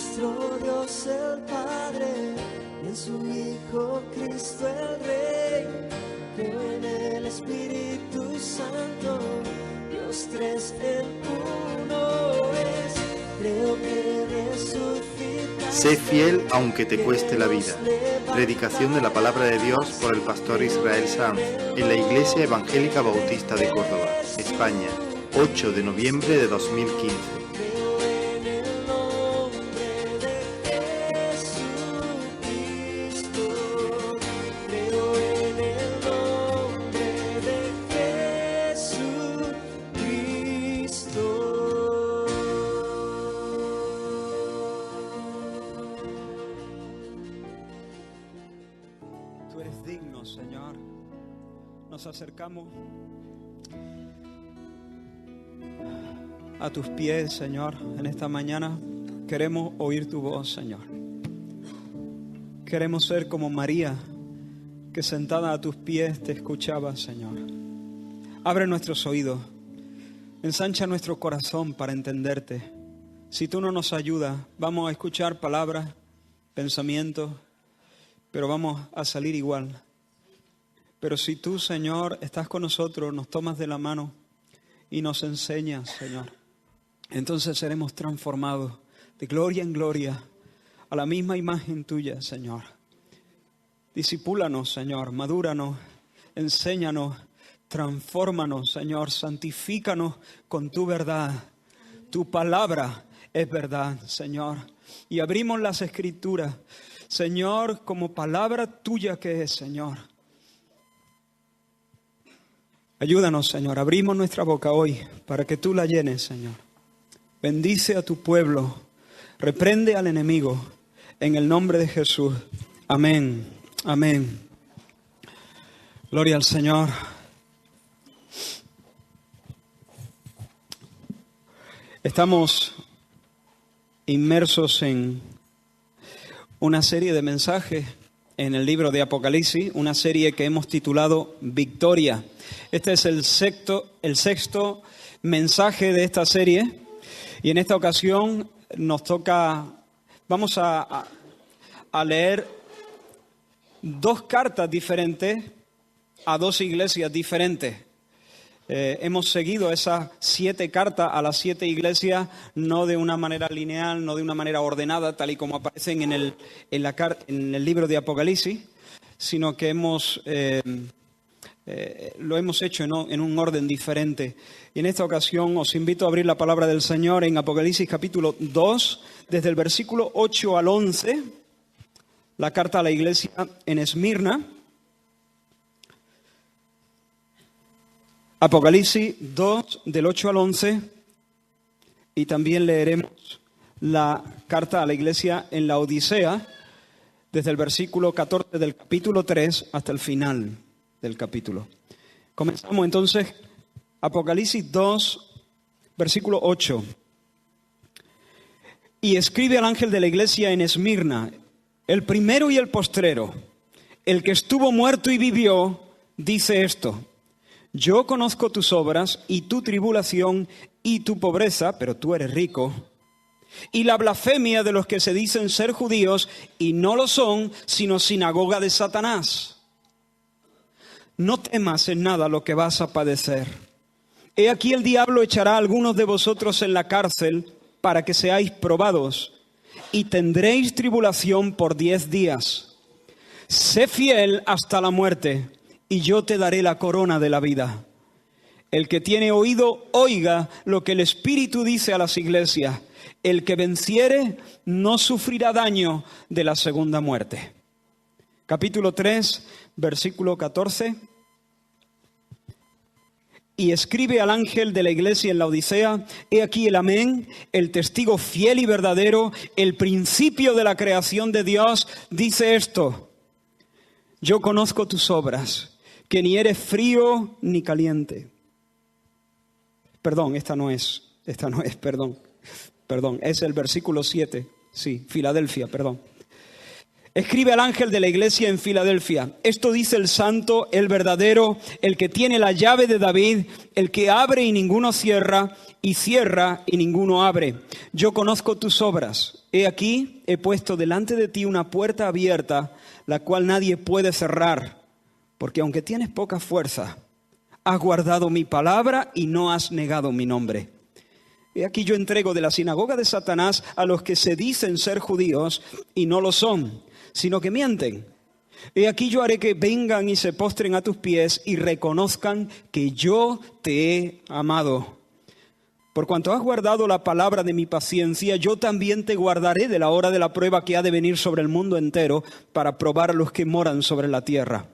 nuestro Dios el Padre, y en su Hijo Cristo el Rey. Creo en el Espíritu Santo, Dios tres en uno es. Creo que resucitaste. Sé fiel aunque te cueste la vida. Predicación de la palabra de Dios por el pastor Israel Sanz en la Iglesia Evangélica Bautista de Córdoba, España, 8 de noviembre de 2015. Tú eres digno, Señor. Nos acercamos a tus pies, Señor, en esta mañana. Queremos oír tu voz, Señor. Queremos ser como María, que sentada a tus pies te escuchaba, Señor. Abre nuestros oídos, ensancha nuestro corazón para entenderte. Si tú no nos ayudas, vamos a escuchar palabras, pensamientos, pero vamos a salir igual. Pero si tú, Señor, estás con nosotros, nos tomas de la mano y nos enseñas, Señor, entonces seremos transformados de gloria en gloria a la misma imagen tuya, Señor. Discipúlanos, Señor, madúranos, enséñanos, transfórmanos, Señor, santifícanos con tu verdad. Tu palabra es verdad, Señor. Y abrimos las Escrituras, Señor, como palabra tuya que es, Señor. Ayúdanos, Señor. Abrimos nuestra boca hoy para que tú la llenes, Señor. Bendice a tu pueblo. Reprende al enemigo. En el nombre de Jesús. Amén. Amén. Gloria al Señor. Estamos inmersos en una serie de mensajes en el libro de Apocalipsis, una serie que hemos titulado Victoria. Este es el sexto mensaje de esta serie y en esta ocasión vamos a leer dos cartas diferentes a dos iglesias diferentes. Hemos seguido esas 7 cartas a las 7 iglesias, no de una manera lineal, no de una manera ordenada, tal y como aparecen en el libro de Apocalipsis, sino que lo hemos hecho en un orden diferente. Y en esta ocasión os invito a abrir la palabra del Señor en Apocalipsis capítulo 2, desde el versículo 8 al 11, la carta a la iglesia en Esmirna. Apocalipsis 2, del 8 al 11, y también leeremos la carta a la iglesia en la Odisea, desde el versículo 14 del capítulo 3 hasta el final del capítulo. Comenzamos entonces, Apocalipsis 2, versículo 8. Y escribe al ángel de la iglesia en Esmirna, el primero y el postrero, el que estuvo muerto y vivió, dice esto: yo conozco tus obras y tu tribulación y tu pobreza, pero tú eres rico, y la blasfemia de los que se dicen ser judíos y no lo son, sino sinagoga de Satanás. No temas en nada lo que vas a padecer. He aquí el diablo echará a algunos de vosotros en la cárcel para que seáis probados, y tendréis tribulación por 10 días. Sé fiel hasta la muerte, y yo te daré la corona de la vida. El que tiene oído, oiga lo que el Espíritu dice a las iglesias. El que venciere no sufrirá daño de la segunda muerte. Capítulo 3, versículo 14. Y escribe al ángel de la iglesia en la Odisea: he aquí el Amén, el testigo fiel y verdadero, el principio de la creación de Dios, dice esto: yo conozco tus obras, que ni eres frío ni caliente. Perdón, es el versículo 7. Sí, Filadelfia, perdón. Escribe al ángel de la iglesia en Filadelfia: esto dice el santo, el verdadero, el que tiene la llave de David, el que abre y ninguno cierra, y cierra y ninguno abre. Yo conozco tus obras. He aquí, he puesto delante de ti una puerta abierta, la cual nadie puede cerrar, porque aunque tienes poca fuerza, has guardado mi palabra y no has negado mi nombre. He aquí yo entrego de la sinagoga de Satanás a los que se dicen ser judíos y no lo son, sino que mienten. He aquí yo haré que vengan y se postren a tus pies y reconozcan que yo te he amado. Por cuanto has guardado la palabra de mi paciencia, yo también te guardaré de la hora de la prueba que ha de venir sobre el mundo entero para probar a los que moran sobre la tierra.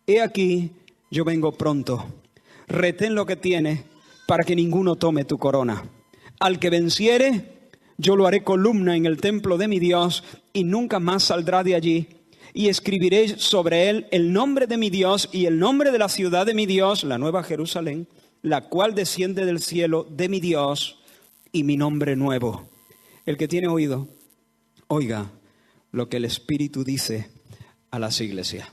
He aquí, yo vengo pronto. Retén lo que tienes para que ninguno tome tu corona. Al que venciere, yo lo haré columna en el templo de mi Dios y nunca más saldrá de allí. Y escribiré sobre él el nombre de mi Dios y el nombre de la ciudad de mi Dios, la nueva Jerusalén, la cual desciende del cielo de mi Dios, y mi nombre nuevo. El que tiene oído, oiga lo que el Espíritu dice a las iglesias.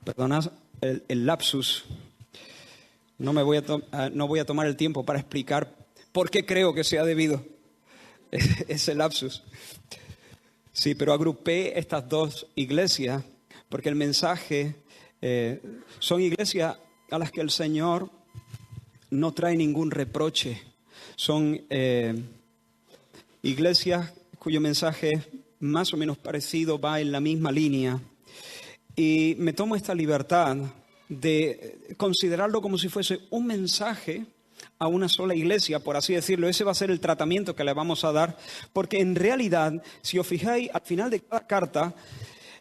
Perdonad el lapsus. No voy a tomar el tiempo para explicar por qué creo que se ha debido ese lapsus. Sí, pero agrupé estas dos iglesias porque el mensaje son iglesias a las que el Señor no trae ningún reproche. Son iglesias cuyo mensaje más o menos parecido va en la misma línea. Y me tomo esta libertad de considerarlo como si fuese un mensaje a una sola iglesia, por así decirlo. Ese va a ser el tratamiento que le vamos a dar, porque en realidad, si os fijáis, al final de cada carta,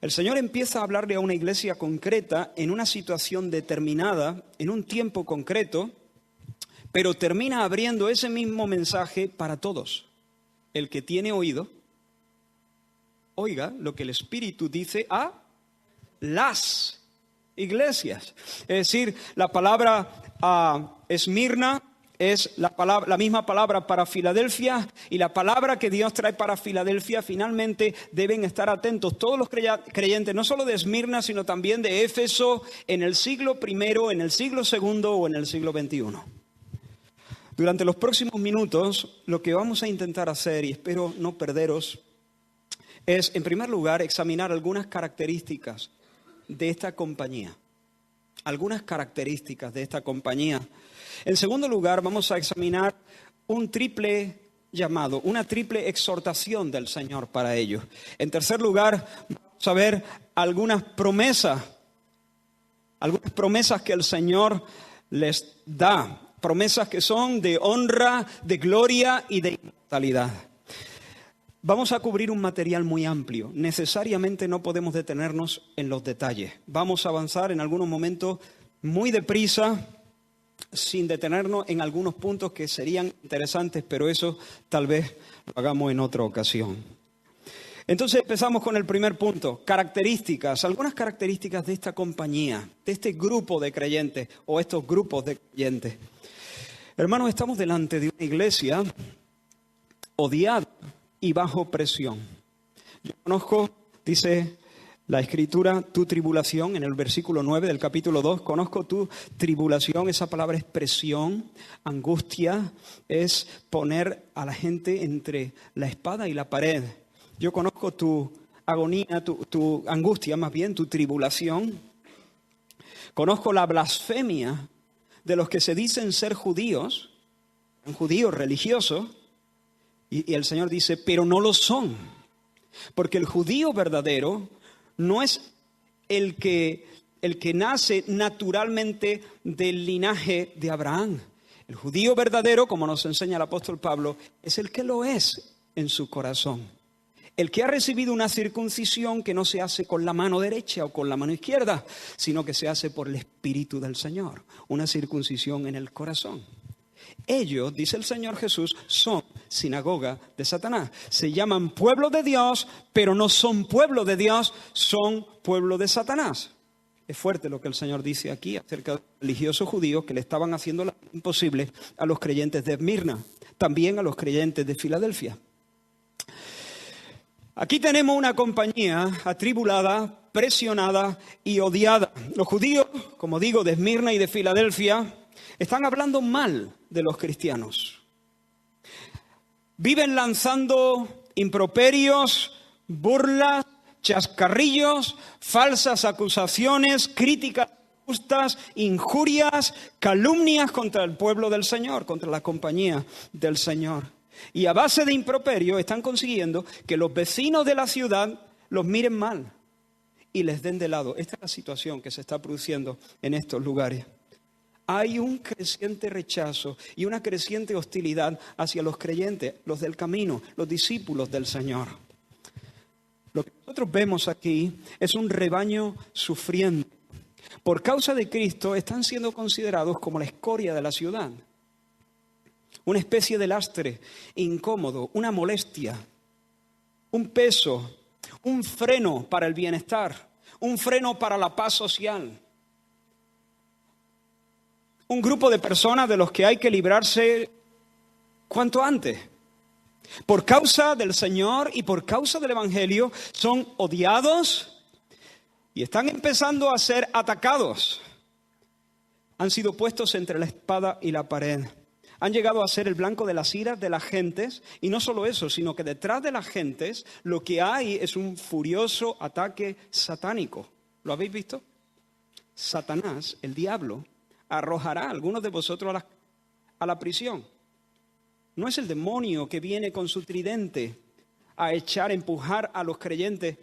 el Señor empieza a hablarle a una iglesia concreta, en una situación determinada, en un tiempo concreto, pero termina abriendo ese mismo mensaje para todos. El que tiene oído, oiga lo que el Espíritu dice a las iglesias. Es decir, la palabra Esmirna es la misma palabra para Filadelfia, y la palabra que Dios trae para Filadelfia. Finalmente deben estar atentos todos los creyentes, no solo de Esmirna, sino también de Éfeso, en el siglo I, en el siglo II o en el siglo XXI. Durante los próximos minutos, lo que vamos a intentar hacer, y espero no perderos, es, en primer lugar, examinar algunas características de esta compañía. Algunas características de esta compañía. En segundo lugar, vamos a examinar un triple llamado, una triple exhortación del Señor para ellos. En tercer lugar, vamos a ver algunas promesas que el Señor les da. Promesas que son de honra, de gloria y de inmortalidad. Vamos a cubrir un material muy amplio. Necesariamente no podemos detenernos en los detalles. Vamos a avanzar en algunos momentos muy deprisa, sin detenernos en algunos puntos que serían interesantes, pero eso tal vez lo hagamos en otra ocasión. Entonces empezamos con el primer punto, características, algunas características de esta compañía, de este grupo de creyentes o estos grupos de creyentes. Hermanos, estamos delante de una iglesia odiada y bajo presión. Yo conozco, dice la Escritura, tu tribulación, en el versículo 9 del capítulo 2, conozco tu tribulación. Esa palabra es presión, angustia, es poner a la gente entre la espada y la pared. Yo conozco tu agonía, tu angustia, más bien, tu tribulación. Conozco la blasfemia de los que se dicen ser judíos religiosos, y el Señor dice, pero no lo son, porque el judío verdadero no es el que nace naturalmente del linaje de Abraham. El judío verdadero, como nos enseña el apóstol Pablo, es el que lo es en su corazón. El que ha recibido una circuncisión que no se hace con la mano derecha o con la mano izquierda, sino que se hace por el Espíritu del Señor. Una circuncisión en el corazón. Ellos, dice el Señor Jesús, son sinagoga de Satanás. Se llaman pueblo de Dios, pero no son pueblo de Dios, son pueblo de Satanás. Es fuerte lo que el Señor dice aquí acerca de los religiosos judíos que le estaban haciendo lo imposible a los creyentes de Esmirna, también a los creyentes de Filadelfia. Aquí tenemos una compañía atribulada, presionada y odiada. Los judíos, como digo, de Esmirna y de Filadelfia, Están hablando mal de los cristianos. Viven lanzando improperios, burlas, chascarrillos, falsas acusaciones, críticas justas, injurias, calumnias contra el pueblo del Señor, contra la compañía del Señor. Y a base de improperio están consiguiendo que los vecinos de la ciudad los miren mal y les den de lado. Esta es la situación que se está produciendo en estos lugares. Hay un creciente rechazo y una creciente hostilidad hacia los creyentes, los del camino, los discípulos del Señor. Lo que nosotros vemos aquí es un rebaño sufriendo. Por causa de Cristo están siendo considerados como la escoria de la ciudad. Una especie de lastre incómodo, una molestia, un peso, un freno para el bienestar, un freno para la paz social. Un grupo de personas de los que hay que librarse cuanto antes. Por causa del Señor y por causa del Evangelio son odiados y están empezando a ser atacados. Han sido puestos entre la espada y la pared. Han llegado a ser el blanco de las iras de las gentes. Y no solo eso, sino que detrás de las gentes lo que hay es un furioso ataque satánico. ¿Lo habéis visto? Satanás, el diablo, arrojará a algunos de vosotros a la prisión. No es el demonio que viene con su tridente a empujar a los creyentes.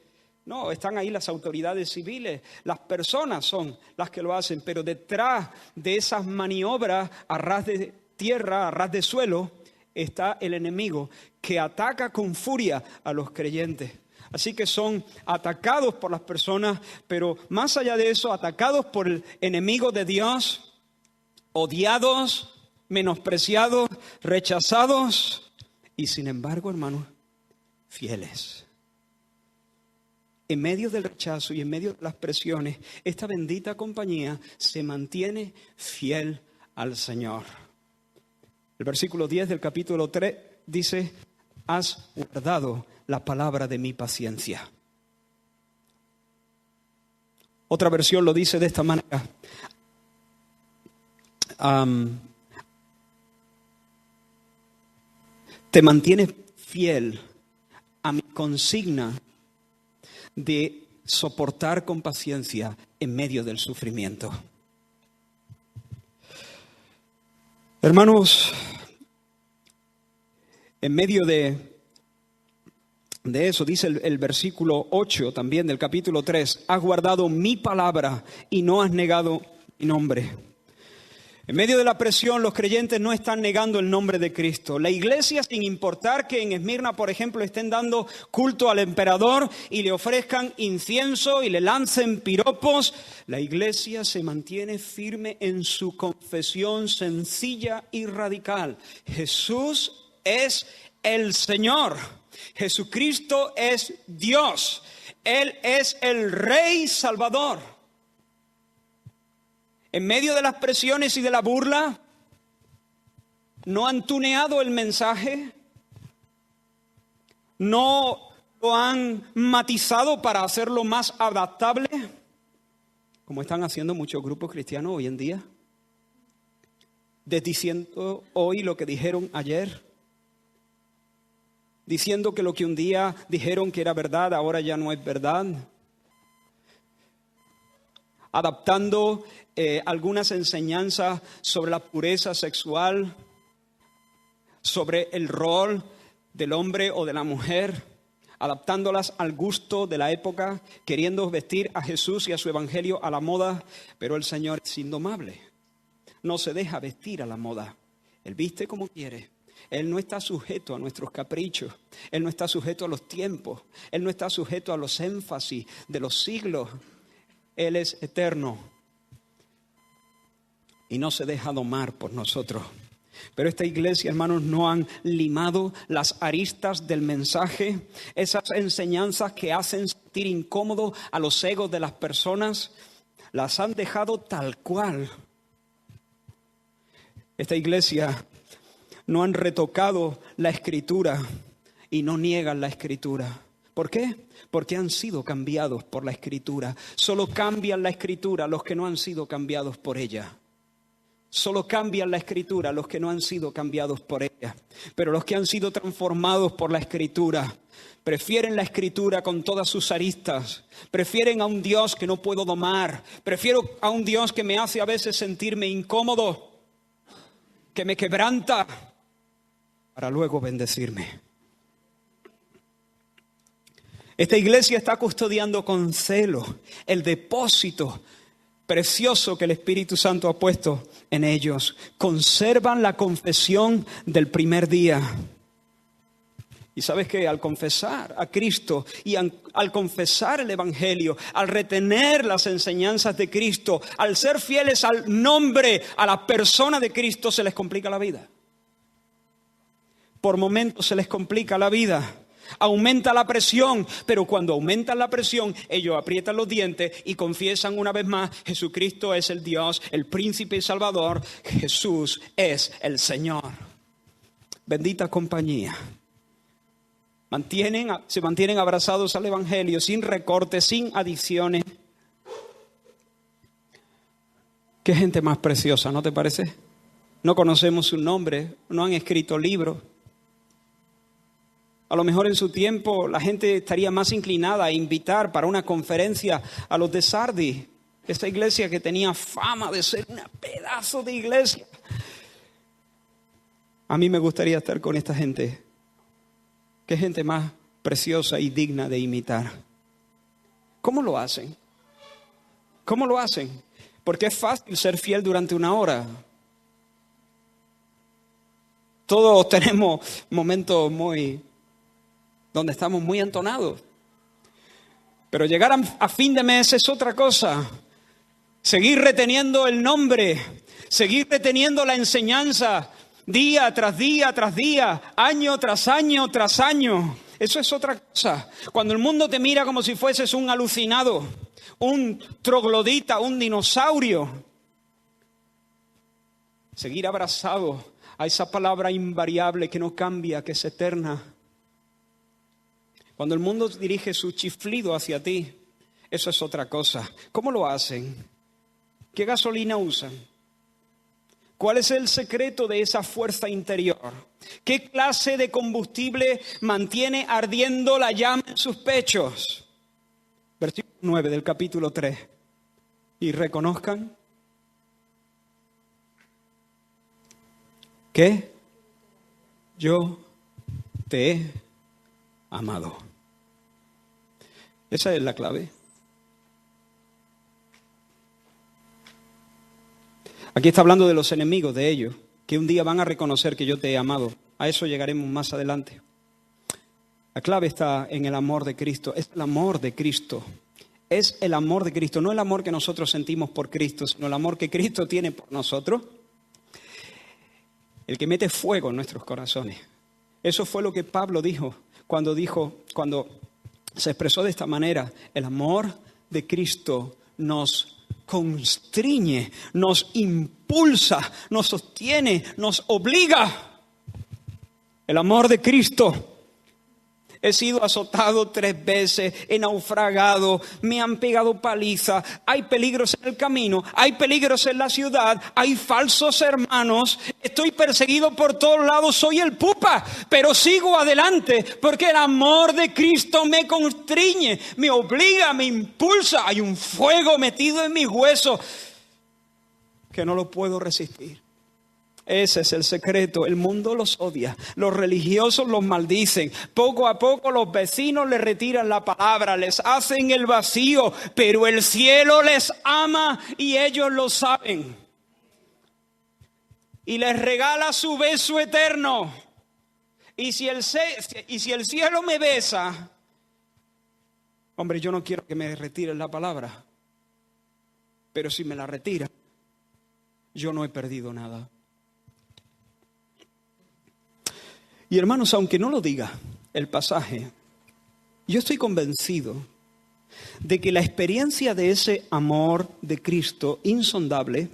No, están ahí las autoridades civiles, las personas son las que lo hacen, pero detrás de esas maniobras a ras de tierra, a ras de suelo, está el enemigo que ataca con furia a los creyentes. Así que son atacados por las personas, pero más allá de eso, atacados por el enemigo de Dios, odiados, menospreciados, rechazados y sin embargo, hermanos, fieles. En medio del rechazo y en medio de las presiones, esta bendita compañía se mantiene fiel al Señor. El versículo 10 del capítulo 3 dice: has guardado la palabra de mi paciencia. Otra versión lo dice de esta manera: te mantienes fiel a mi consigna de soportar con paciencia en medio del sufrimiento. Hermanos, en medio de eso dice el versículo 8 también del capítulo 3, has guardado mi palabra y no has negado mi nombre. En medio de la presión, los creyentes no están negando el nombre de Cristo. La iglesia, sin importar que en Esmirna, por ejemplo, estén dando culto al emperador y le ofrezcan incienso y le lancen piropos, la iglesia se mantiene firme en su confesión sencilla y radical. Jesús es el Señor. Jesucristo es Dios. Él es el Rey Salvador. En medio de las presiones y de la burla, no han tuneado el mensaje, no lo han matizado para hacerlo más adaptable, como están haciendo muchos grupos cristianos hoy en día, desdiciendo hoy lo que dijeron ayer, diciendo que lo que un día dijeron que era verdad, ahora ya no es verdad, adaptando algunas enseñanzas sobre la pureza sexual, sobre el rol del hombre o de la mujer, adaptándolas al gusto de la época, queriendo vestir a Jesús y a su evangelio a la moda, pero el Señor es indomable, no se deja vestir a la moda, Él viste como quiere. Él no está sujeto a nuestros caprichos, Él no está sujeto a los tiempos, Él no está sujeto a los énfasis de los siglos. Él es eterno y no se deja domar por nosotros. Pero esta iglesia, hermanos, no han limado las aristas del mensaje, esas enseñanzas que hacen sentir incómodo a los egos de las personas, las han dejado tal cual. Esta iglesia no han retocado la Escritura y no niegan la Escritura. ¿Por qué? Porque han sido cambiados por la Escritura. Solo cambian la Escritura los que no han sido cambiados por ella. Solo cambian la Escritura los que no han sido cambiados por ella. Pero los que han sido transformados por la Escritura prefieren la Escritura con todas sus aristas. Prefieren a un Dios que no puedo domar. Prefiero a un Dios que me hace a veces sentirme incómodo, que me quebranta, para luego bendecirme. Esta iglesia está custodiando con celo el depósito precioso que el Espíritu Santo ha puesto en ellos. Conservan la confesión del primer día. Y sabes que al confesar a Cristo y al confesar el Evangelio, al retener las enseñanzas de Cristo, al ser fieles al nombre, a la persona de Cristo, se les complica la vida. Por momentos se les complica la vida. Aumenta la presión, pero cuando aumenta la presión, ellos aprietan los dientes y confiesan una vez más: Jesucristo es el Dios, el príncipe y salvador. Jesús es el Señor. Bendita compañía. Se mantienen abrazados al Evangelio, sin recortes, sin adiciones. Qué gente más preciosa, ¿no te parece? No conocemos su nombre, no han escrito libros. A lo mejor en su tiempo la gente estaría más inclinada a invitar para una conferencia a los de Sardis, esa iglesia que tenía fama de ser un pedazo de iglesia. A mí me gustaría estar con esta gente. Qué gente más preciosa y digna de imitar. ¿Cómo lo hacen? ¿Cómo lo hacen? Porque es fácil ser fiel durante una hora. Todos tenemos momentos donde estamos muy entonados. Pero llegar a fin de mes es otra cosa. Seguir reteniendo el nombre, seguir reteniendo la enseñanza, día tras día tras día, año tras año tras año. Eso es otra cosa. Cuando el mundo te mira como si fueses un alucinado, un troglodita, un dinosaurio. Seguir abrazado a esa palabra invariable que no cambia, que es eterna. Cuando el mundo dirige su chiflido hacia ti, eso es otra cosa. ¿Cómo lo hacen? ¿Qué gasolina usan? ¿Cuál es el secreto de esa fuerza interior? ¿Qué clase de combustible mantiene ardiendo la llama en sus pechos? Versículo 9 del capítulo 3. Y reconozcan que yo te he amado. Esa es la clave. Aquí está hablando de los enemigos de ellos, que un día van a reconocer que yo te he amado. A eso llegaremos más adelante. La clave está en el amor de Cristo. Es el amor de Cristo. Es el amor de Cristo. No el amor que nosotros sentimos por Cristo, sino el amor que Cristo tiene por nosotros. El que mete fuego en nuestros corazones. Eso fue lo que Pablo dijo cuando se expresó de esta manera: el amor de Cristo nos constriñe, nos impulsa, nos sostiene, nos obliga. El amor de Cristo. He sido azotado 3 veces, he naufragado, me han pegado paliza, hay peligros en el camino, hay peligros en la ciudad, hay falsos hermanos, estoy perseguido por todos lados, soy el pupa, pero sigo adelante porque el amor de Cristo me constriñe, me obliga, me impulsa. Hay un fuego metido en mis huesos que no lo puedo resistir. Ese es el secreto. El mundo los odia, los religiosos los maldicen, poco a poco los vecinos les retiran la palabra, les hacen el vacío, pero el cielo les ama y ellos lo saben. Y les regala su beso eterno. Y si el cielo me besa, hombre, yo no quiero que me retiren la palabra, pero si me la retira, yo no he perdido nada. Y hermanos, aunque no lo diga el pasaje, yo estoy convencido de que la experiencia de ese amor de Cristo insondable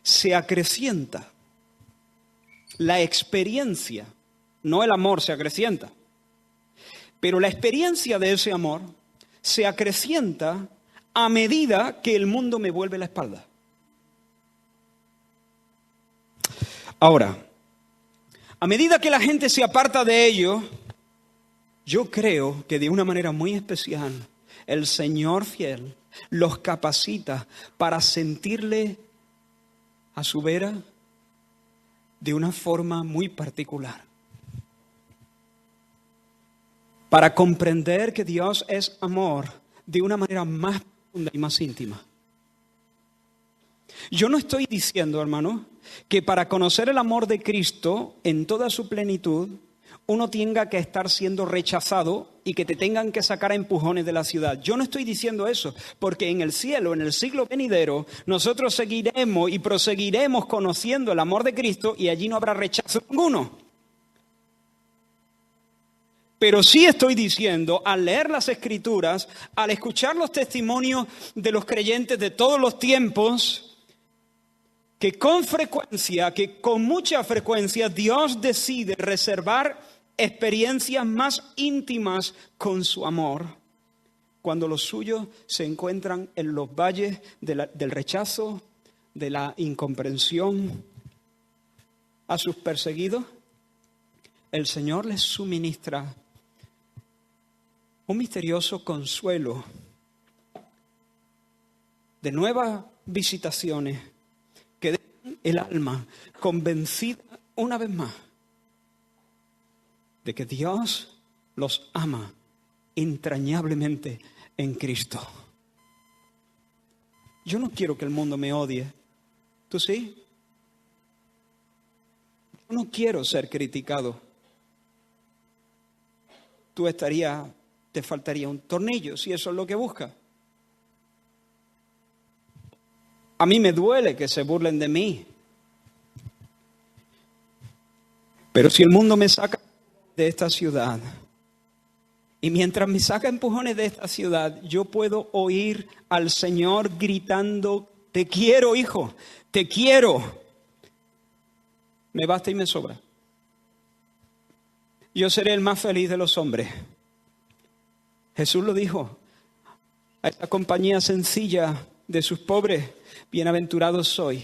se acrecienta. La experiencia, no el amor se acrecienta, pero la experiencia de ese amor se acrecienta a medida que el mundo me vuelve la espalda. Ahora, a medida que la gente se aparta de ello, yo creo que de una manera muy especial, el Señor fiel los capacita para sentirle a su vera de una forma muy particular. Para comprender que Dios es amor de una manera más profunda y más íntima. Yo no estoy diciendo, hermano, que para conocer el amor de Cristo en toda su plenitud, uno tenga que estar siendo rechazado y que te tengan que sacar a empujones de la ciudad. Yo no estoy diciendo eso, porque en el cielo, en el siglo venidero, nosotros seguiremos y proseguiremos conociendo el amor de Cristo y allí no habrá rechazo ninguno. Pero sí estoy diciendo, al leer las Escrituras, al escuchar los testimonios de los creyentes de todos los tiempos, que con mucha frecuencia, Dios decide reservar experiencias más íntimas con su amor, cuando los suyos se encuentran en los valles del rechazo, de la incomprensión. A sus perseguidos, el Señor les suministra un misterioso consuelo de nuevas visitaciones que dejan el alma convencida una vez más de que Dios los ama entrañablemente en Cristo. Yo no quiero que el mundo me odie. ¿Tú sí? Yo no quiero ser criticado. Te faltaría un tornillo si eso es lo que buscas. A mí me duele que se burlen de mí. Pero si el mundo me saca de esta ciudad, y mientras me saca empujones de esta ciudad, yo puedo oír al Señor gritando: te quiero, hijo, te quiero. Me basta y me sobra. Yo seré el más feliz de los hombres. Jesús lo dijo a esta compañía sencilla de sus pobres: bienaventurados sois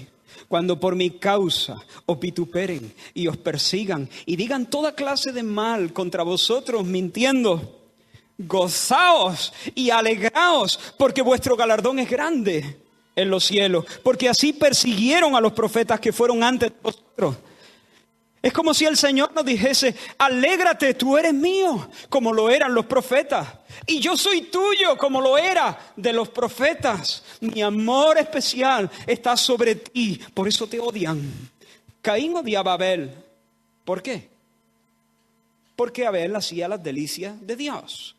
cuando por mi causa os vituperen y os persigan y digan toda clase de mal contra vosotros mintiendo. Gozaos y alegraos, porque vuestro galardón es grande en los cielos, porque así persiguieron a los profetas que fueron antes de vosotros. Es como si el Señor nos dijese: alégrate, tú eres mío, como lo eran los profetas. Y yo soy tuyo, como lo era de los profetas. Mi amor especial está sobre ti, por eso te odian. Caín odiaba a Abel. ¿Por qué? Porque Abel hacía las delicias de Dios.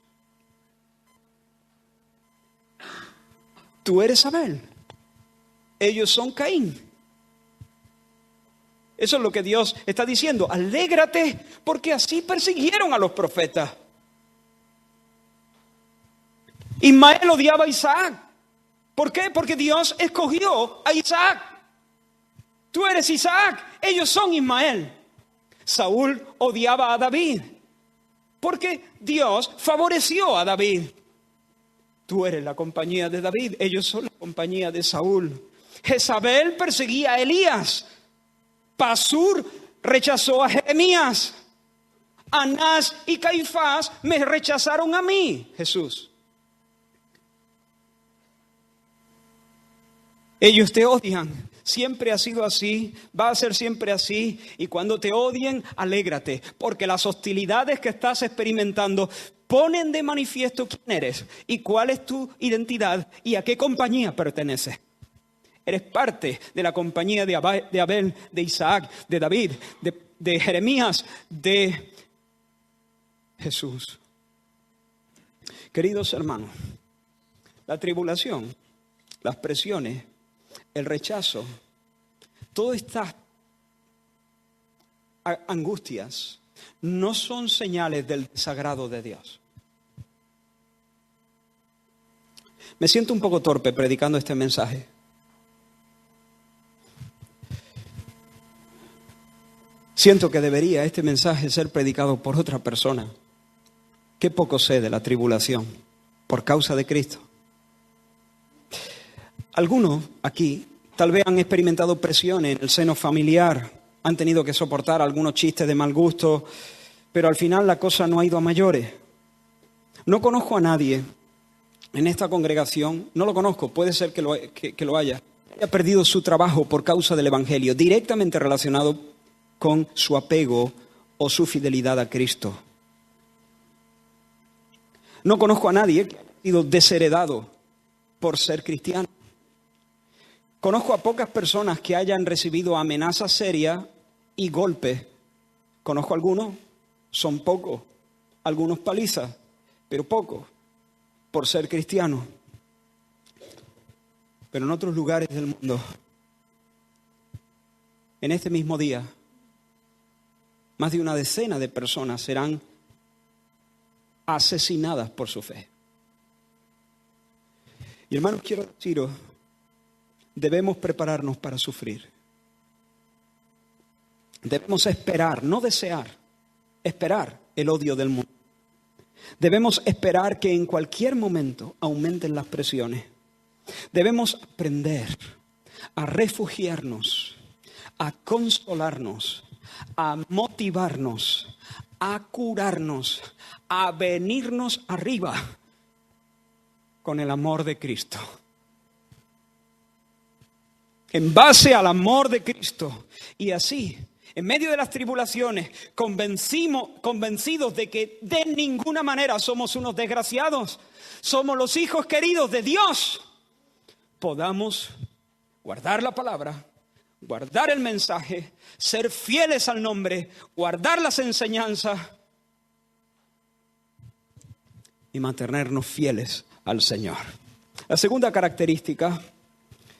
Tú eres Abel. Ellos son Caín. Eso es lo que Dios está diciendo. Alégrate, porque así persiguieron a los profetas. Ismael odiaba a Isaac. ¿Por qué? Porque Dios escogió a Isaac. Tú eres Isaac, ellos son Ismael. Saúl odiaba a David, porque Dios favoreció a David. Tú eres la compañía de David, ellos son la compañía de Saúl. Jezabel perseguía a Elías. Pasur rechazó a Jeremías. Anás y Caifás me rechazaron a mí, Jesús. Ellos te odian. Siempre ha sido así, va a ser siempre así. Y cuando te odien, alégrate, porque las hostilidades que estás experimentando ponen de manifiesto quién eres y cuál es tu identidad y a qué compañía perteneces. Eres parte de la compañía de Abel, de Isaac, de David, de Jeremías, de Jesús. Queridos hermanos, la tribulación, las presiones, el rechazo, todas estas angustias no son señales del desagrado de Dios. Me siento un poco torpe predicando este mensaje. Siento que debería este mensaje ser predicado por otra persona. Qué poco sé de la tribulación por causa de Cristo. Algunos aquí tal vez han experimentado presiones en el seno familiar, han tenido que soportar algunos chistes de mal gusto, pero al final la cosa no ha ido a mayores. No conozco a nadie en esta congregación, no lo conozco, puede ser que lo haya perdido su trabajo por causa del Evangelio, directamente relacionado con su apego o su fidelidad a Cristo. No conozco a nadie que haya sido desheredado por ser cristiano. Conozco a pocas personas que hayan recibido amenazas serias y golpes. Conozco a algunos, son pocos, algunos palizas, pero pocos, por ser cristianos. Pero en otros lugares del mundo, en este mismo día, más de una decena de personas serán asesinadas por su fe. Y hermanos, quiero deciros, debemos prepararnos para sufrir. Debemos esperar, no desear, esperar el odio del mundo. Debemos esperar que en cualquier momento aumenten las presiones. Debemos aprender a refugiarnos, a consolarnos, a motivarnos, a curarnos, a venirnos arriba con el amor de Cristo. En base al amor de Cristo. Y así, en medio de las tribulaciones, convencidos de que de ninguna manera somos unos desgraciados, somos los hijos queridos de Dios, podamos guardar la palabra, guardar el mensaje, ser fieles al nombre, guardar las enseñanzas y mantenernos fieles al Señor. La segunda característica,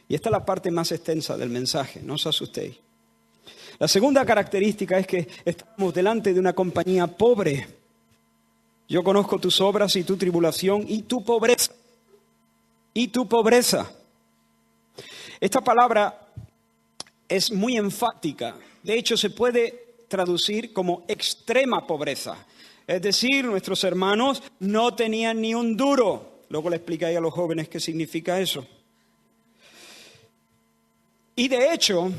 y esta es la parte más extensa del mensaje, no os asustéis. La segunda característica es que estamos delante de una compañía pobre. Yo conozco tus obras y tu tribulación y tu pobreza. Y tu pobreza. Esta palabra es muy enfática. De hecho, se puede traducir como extrema pobreza. Es decir, nuestros hermanos no tenían ni un duro. Luego le explicáis a los jóvenes qué significa eso. Y de hecho,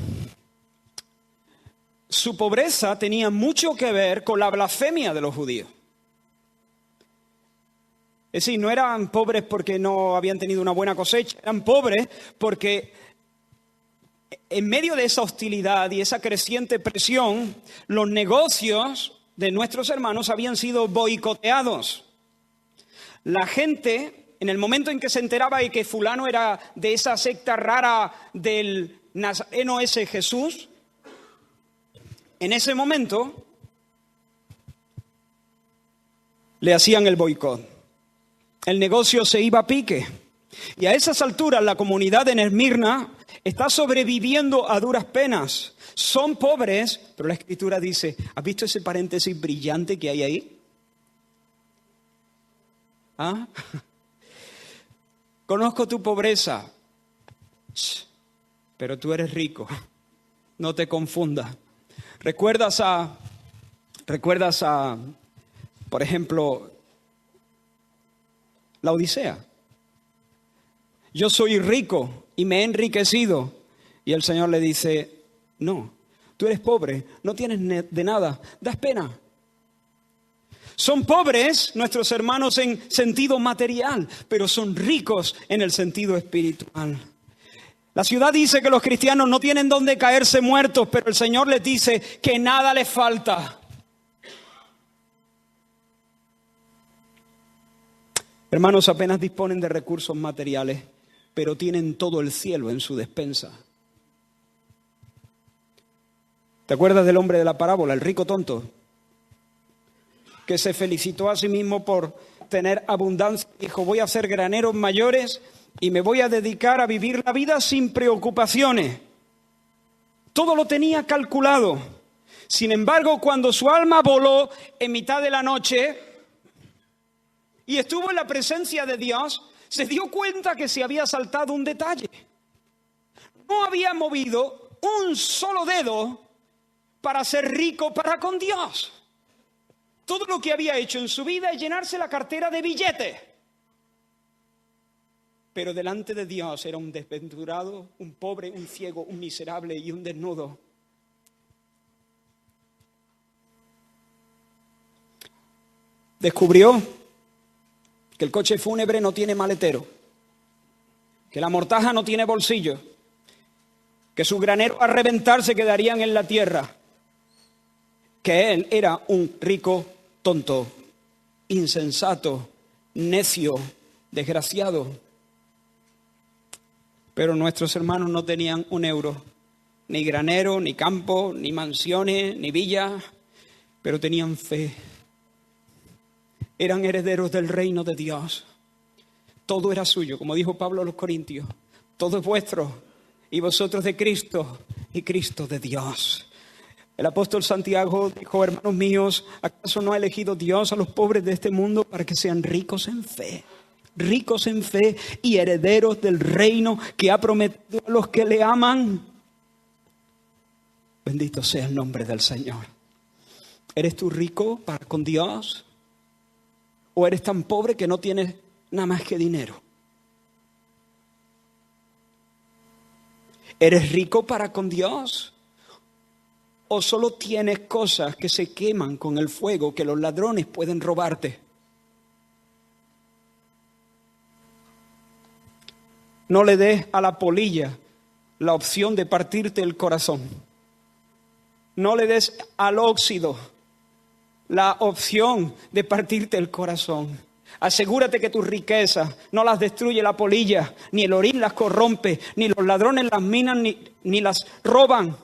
su pobreza tenía mucho que ver con la blasfemia de los judíos. Es decir, no eran pobres porque no habían tenido una buena cosecha, eran pobres porque en medio de esa hostilidad y esa creciente presión, los negocios de nuestros hermanos habían sido boicoteados. La gente, en el momento en que se enteraba de que fulano era de esa secta rara del Nazareno ese Jesús, en ese momento le hacían el boicot. El negocio se iba a pique. Y a esas alturas la comunidad en Esmirna está sobreviviendo a duras penas. Son pobres, pero la Escritura dice, ¿has visto ese paréntesis brillante que hay ahí? ¿Ah? Conozco tu pobreza, pero tú eres rico. No te confundas. ¿Recuerdas a, por ejemplo, la Odisea? Yo soy rico y me he enriquecido. Y el Señor le dice, no, tú eres pobre, no tienes de nada, das pena. Son pobres nuestros hermanos en sentido material, pero son ricos en el sentido espiritual. La ciudad dice que los cristianos no tienen dónde caerse muertos, pero el Señor les dice que nada les falta. Hermanos, apenas disponen de recursos materiales, pero tienen todo el cielo en su despensa. ¿Te acuerdas del hombre de la parábola, el rico tonto? Que se felicitó a sí mismo por tener abundancia. Dijo, voy a hacer graneros mayores y me voy a dedicar a vivir la vida sin preocupaciones. Todo lo tenía calculado. Sin embargo, cuando su alma voló en mitad de la noche y estuvo en la presencia de Dios, se dio cuenta que se había saltado un detalle. No había movido un solo dedo para ser rico para con Dios. Todo lo que había hecho en su vida es llenarse la cartera de billetes. Pero delante de Dios era un desventurado, un pobre, un ciego, un miserable y un desnudo. descubrió que el coche fúnebre no tiene maletero, que la mortaja no tiene bolsillo, que sus graneros a reventar se quedarían en la tierra, que él era un rico tonto, insensato, necio, desgraciado. Pero nuestros hermanos no tenían un euro, ni granero, ni campo, ni mansiones, ni villas, pero tenían fe. Eran herederos del reino de Dios. Todo era suyo, como dijo Pablo a los Corintios. Todo es vuestro, y vosotros de Cristo, y Cristo de Dios. El apóstol Santiago dijo, hermanos míos, ¿acaso no ha elegido Dios a los pobres de este mundo para que sean ricos en fe? Ricos en fe y herederos del reino que ha prometido a los que le aman. Bendito sea el nombre del Señor. ¿Eres tú rico para con Dios? ¿O eres tan pobre que no tienes nada más que dinero? ¿Eres rico para con Dios? ¿O solo tienes cosas que se queman con el fuego que los ladrones pueden robarte? No le des a la polilla la opción de partirte el corazón. No le des al óxido la opción de partirte el corazón. Asegúrate que tus riquezas no las destruye la polilla, ni el orín las corrompe, ni los ladrones las minan, ni las roban.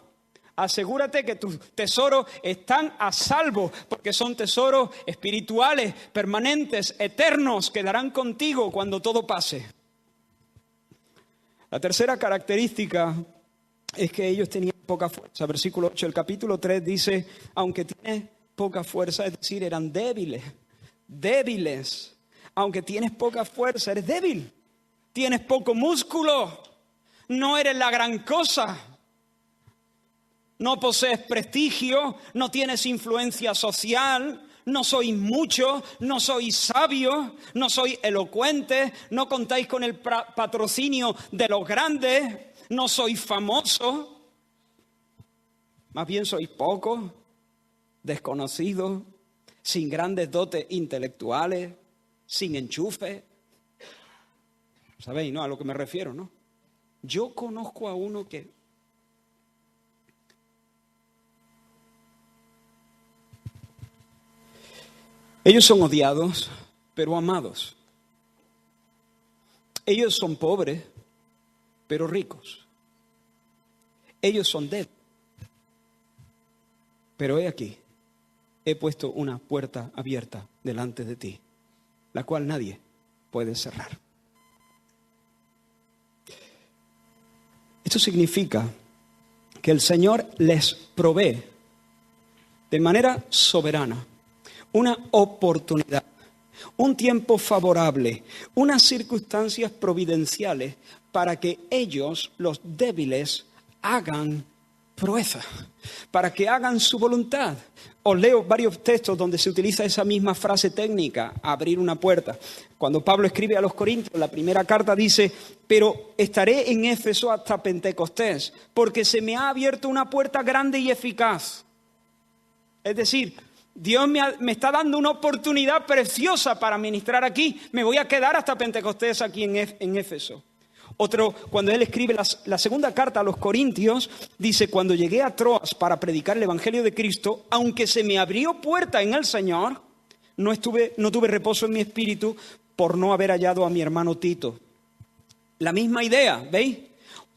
Asegúrate que tus tesoros están a salvo, porque son tesoros espirituales, permanentes, eternos, que darán contigo cuando todo pase. La tercera característica es que ellos tenían poca fuerza. Versículo 8, el capítulo 3 dice, aunque tienes poca fuerza, es decir, eran débiles. Aunque tienes poca fuerza, eres débil. Tienes poco músculo. No eres la gran cosa. No posees prestigio, no tienes influencia social, no sois muchos, no sois sabios, no sois elocuentes, no contáis con el patrocinio de los grandes, no sois famosos, más bien sois pocos, desconocidos, sin grandes dotes intelectuales, sin enchufe. ¿Sabéis, no? A lo que me refiero, ¿no? Yo conozco a uno que ellos son odiados, pero amados. Ellos son pobres, pero ricos. Ellos son débiles. Pero he aquí, he puesto una puerta abierta delante de ti, la cual nadie puede cerrar. Esto significa que el Señor les provee de manera soberana una oportunidad, un tiempo favorable, unas circunstancias providenciales para que ellos, los débiles, hagan proeza, para que hagan su voluntad. Os leo varios textos donde se utiliza esa misma frase técnica, abrir una puerta. Cuando Pablo escribe a los Corintios, la primera carta dice, pero estaré en Éfeso hasta Pentecostés, porque se me ha abierto una puerta grande y eficaz. Es decir, Dios me está dando una oportunidad preciosa para ministrar aquí. Me voy a quedar hasta Pentecostés aquí en Éfeso. Otro, cuando él escribe la segunda carta a los Corintios, dice, cuando llegué a Troas para predicar el Evangelio de Cristo, aunque se me abrió puerta en el Señor, no tuve reposo en mi espíritu por no haber hallado a mi hermano Tito. La misma idea, ¿veis?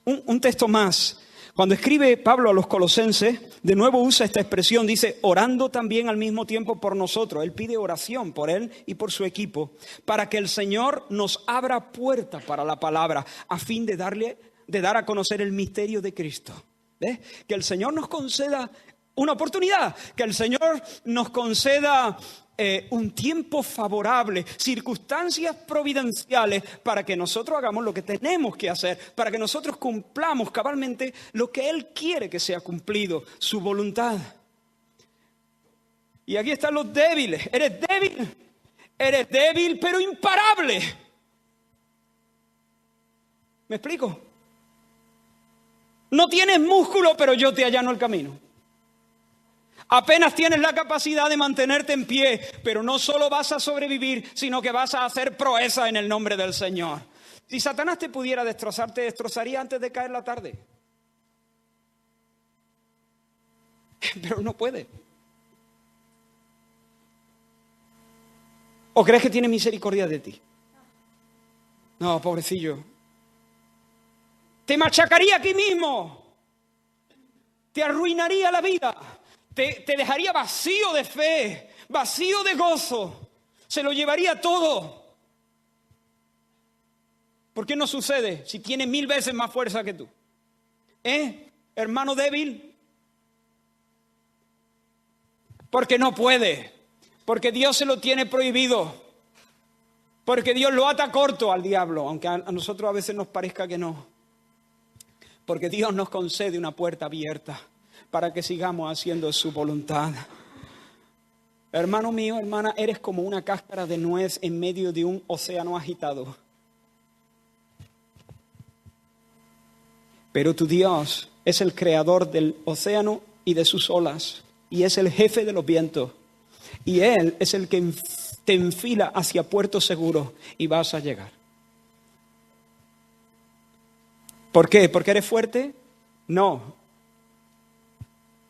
Un texto más. Cuando escribe Pablo a los Colosenses, de nuevo usa esta expresión, dice, orando también al mismo tiempo por nosotros. Él pide oración por él y por su equipo, para que el Señor nos abra puertas para la palabra, a fin de dar a conocer el misterio de Cristo. ¿Ves? Que el Señor nos conceda una oportunidad, que el Señor nos conceda un tiempo favorable, circunstancias providenciales para que nosotros hagamos lo que tenemos que hacer, para que nosotros cumplamos cabalmente lo que Él quiere que sea cumplido, su voluntad. Y aquí están los débiles. Eres débil pero imparable. ¿Me explico? No tienes músculo, pero yo te allano el camino. Apenas tienes la capacidad de mantenerte en pie, pero no solo vas a sobrevivir, sino que vas a hacer proeza en el nombre del Señor. Si Satanás te pudiera destrozar, te destrozaría antes de caer la tarde. Pero no puede. ¿O crees que tiene misericordia de ti? No, pobrecillo. Te machacaría aquí mismo. Te arruinaría la vida. Te dejaría vacío de fe, vacío de gozo. Se lo llevaría todo. ¿Por qué no sucede si tiene 1000 veces más fuerza que tú? Hermano débil. Porque no puede. Porque Dios se lo tiene prohibido. Porque Dios lo ata corto al diablo, aunque a nosotros a veces nos parezca que no. Porque Dios nos concede una puerta abierta para que sigamos haciendo su voluntad. Hermano mío, hermana, eres como una cáscara de nuez en medio de un océano agitado. Pero tu Dios es el creador del océano y de sus olas. Y es el jefe de los vientos. Y Él es el que te enfila hacia puerto seguro y vas a llegar. ¿Por qué? ¿Porque eres fuerte? No.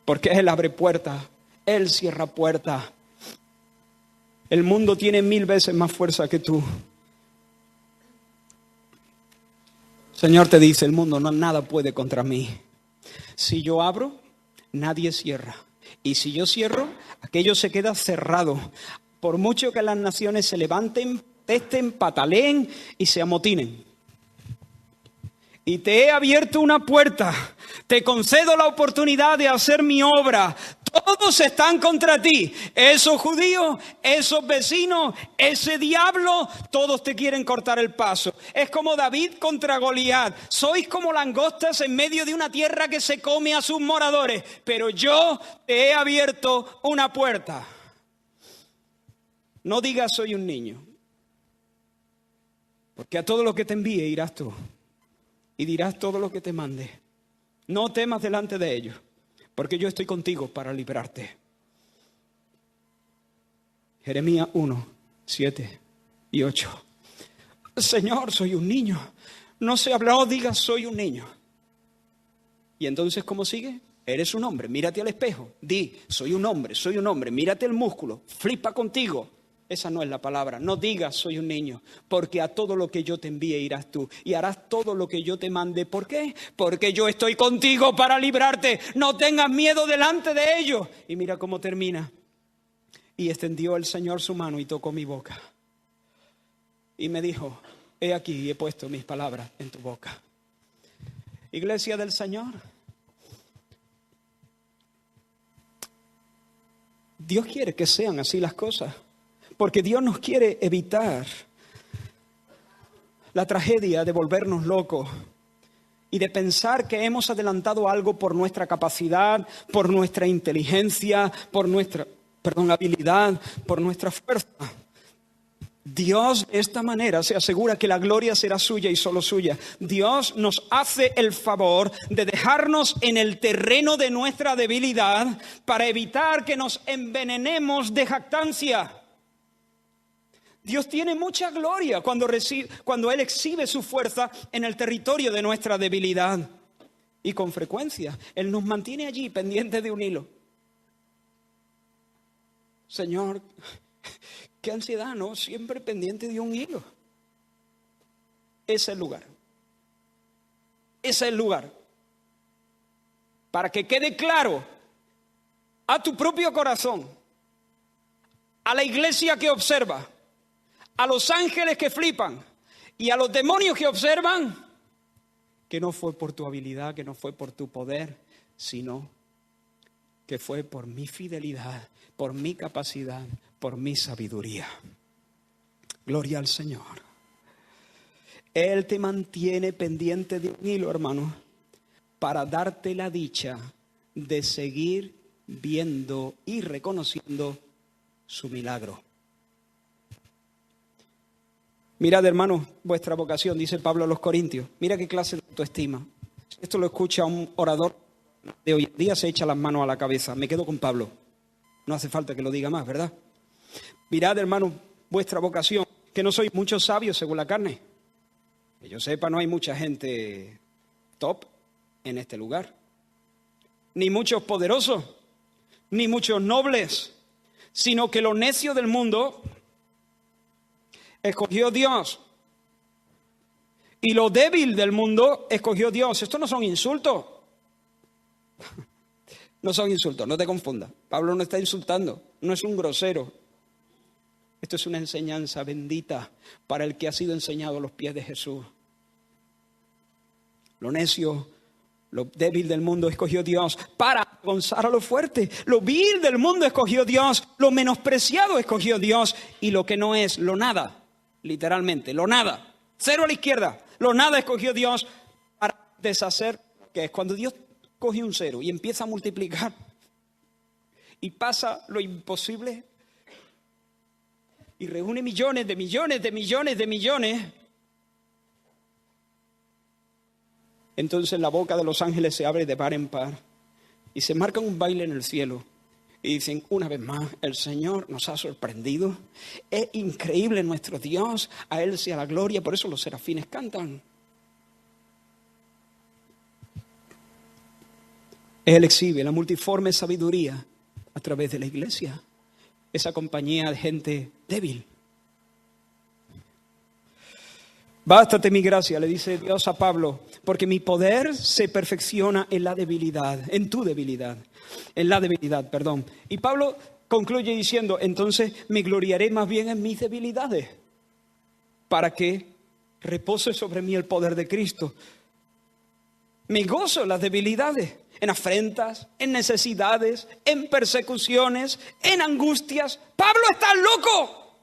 Porque Él abre puertas. Él cierra puertas. El mundo tiene 1000 veces más fuerza que tú. Señor te dice, el mundo nada puede contra mí. Si yo abro, nadie cierra. Y si yo cierro, aquello se queda cerrado. Por mucho que las naciones se levanten, testen, pataleen y se amotinen. Y te he abierto una puerta. Te concedo la oportunidad de hacer mi obra. Todos están contra ti. Esos judíos, esos vecinos, ese diablo, todos te quieren cortar el paso. Es como David contra Goliat. Sois como langostas en medio de una tierra que se come a sus moradores. Pero yo te he abierto una puerta. No digas soy un niño. Porque a todo lo que te envíe irás tú. Y dirás todo lo que te mande. No temas delante de ellos, porque yo estoy contigo para librarte. Jeremías 1, 7 y 8. Señor, soy un niño. No se habla, no digas soy un niño. Y entonces, ¿cómo sigue? Eres un hombre, mírate al espejo. Di, soy un hombre, mírate el músculo. Flipa contigo. Esa no es la palabra. No digas soy un niño, porque a todo lo que yo te envíe irás tú y harás todo lo que yo te mande. ¿Por qué? Porque yo estoy contigo para librarte. No tengas miedo delante de ellos. Y mira cómo termina. Y extendió el Señor su mano y tocó mi boca. Y me dijo, he aquí, he puesto mis palabras en tu boca. Iglesia del Señor. Dios quiere que sean así las cosas. Porque Dios nos quiere evitar la tragedia de volvernos locos y de pensar que hemos adelantado algo por nuestra capacidad, por nuestra inteligencia, por nuestra habilidad, por nuestra fuerza. Dios de esta manera se asegura que la gloria será suya y solo suya. Dios nos hace el favor de dejarnos en el terreno de nuestra debilidad para evitar que nos envenenemos de jactancia. Dios tiene mucha gloria cuando Él exhibe su fuerza en el territorio de nuestra debilidad. Y con frecuencia, Él nos mantiene allí pendientes de un hilo. Señor, qué ansiedad, ¿no? Siempre pendiente de un hilo. Ese es el lugar. Ese es el lugar. Para que quede claro a tu propio corazón, a la iglesia que observa, a los ángeles que flipan y a los demonios que observan, que no fue por tu habilidad, que no fue por tu poder, sino que fue por mi fidelidad, por mi capacidad, por mi sabiduría. Gloria al Señor. Él te mantiene pendiente de un hilo, hermano, para darte la dicha de seguir viendo y reconociendo su milagro. Mirad, hermanos, vuestra vocación, dice Pablo a los Corintios. Mira qué clase de autoestima. Esto lo escucha un orador de hoy en día, se echa las manos a la cabeza. Me quedo con Pablo. No hace falta que lo diga más, ¿verdad? Mirad, hermanos, vuestra vocación, que no sois muchos sabios según la carne. Que yo sepa, no hay mucha gente top en este lugar. Ni muchos poderosos, ni muchos nobles, sino que lo necio del mundo escogió Dios. Y lo débil del mundo escogió Dios. Esto no son insultos. No son insultos, no te confundas. Pablo no está insultando, no es un grosero. Esto es una enseñanza bendita para el que ha sido enseñado a los pies de Jesús. Lo necio, lo débil del mundo escogió Dios para avergonzar a lo fuerte. Lo vil del mundo escogió Dios, lo menospreciado escogió Dios y lo que no es, lo nada, literalmente, lo nada. Cero a la izquierda, lo nada escogió Dios para deshacer, que es cuando Dios coge un cero y empieza a multiplicar y pasa lo imposible y reúne millones de millones de millones de millones. Entonces la boca de los ángeles se abre de par en par y se marcan un baile en el cielo y dicen una vez más, el Señor nos ha sorprendido, es increíble nuestro Dios, a Él sea la gloria, por eso los serafines cantan. Él exhibe la multiforme sabiduría a través de la iglesia, esa compañía de gente débil. Bástate mi gracia, le dice Dios a Pablo, porque mi poder se perfecciona en la debilidad, en tu debilidad, en la debilidad, perdón. Y Pablo concluye diciendo, entonces me gloriaré más bien en mis debilidades, para que repose sobre mí el poder de Cristo. Me gozo en las debilidades, en afrentas, en necesidades, en persecuciones, en angustias. Pablo, estás loco.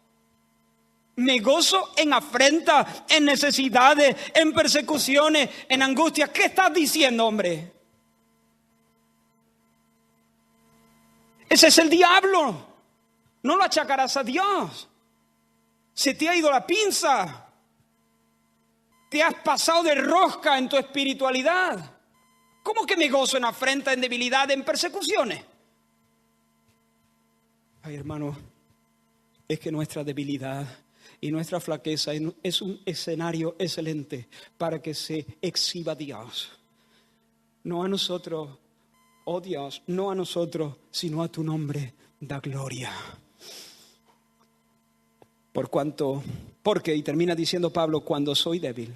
Me gozo en afrentas, en necesidades, en persecuciones, en angustias. ¿Qué estás diciendo, hombre? Ese es el diablo. No lo achacarás a Dios. Se te ha ido la pinza. Te has pasado de rosca en tu espiritualidad. ¿Cómo que me gozo en afrenta, en debilidad, en persecuciones? Ay, hermano, es que nuestra debilidad y nuestra flaqueza es un escenario excelente para que se exhiba Dios. No a nosotros, oh Dios, no a nosotros, sino a tu nombre da gloria. Porque, y termina diciendo Pablo, cuando soy débil,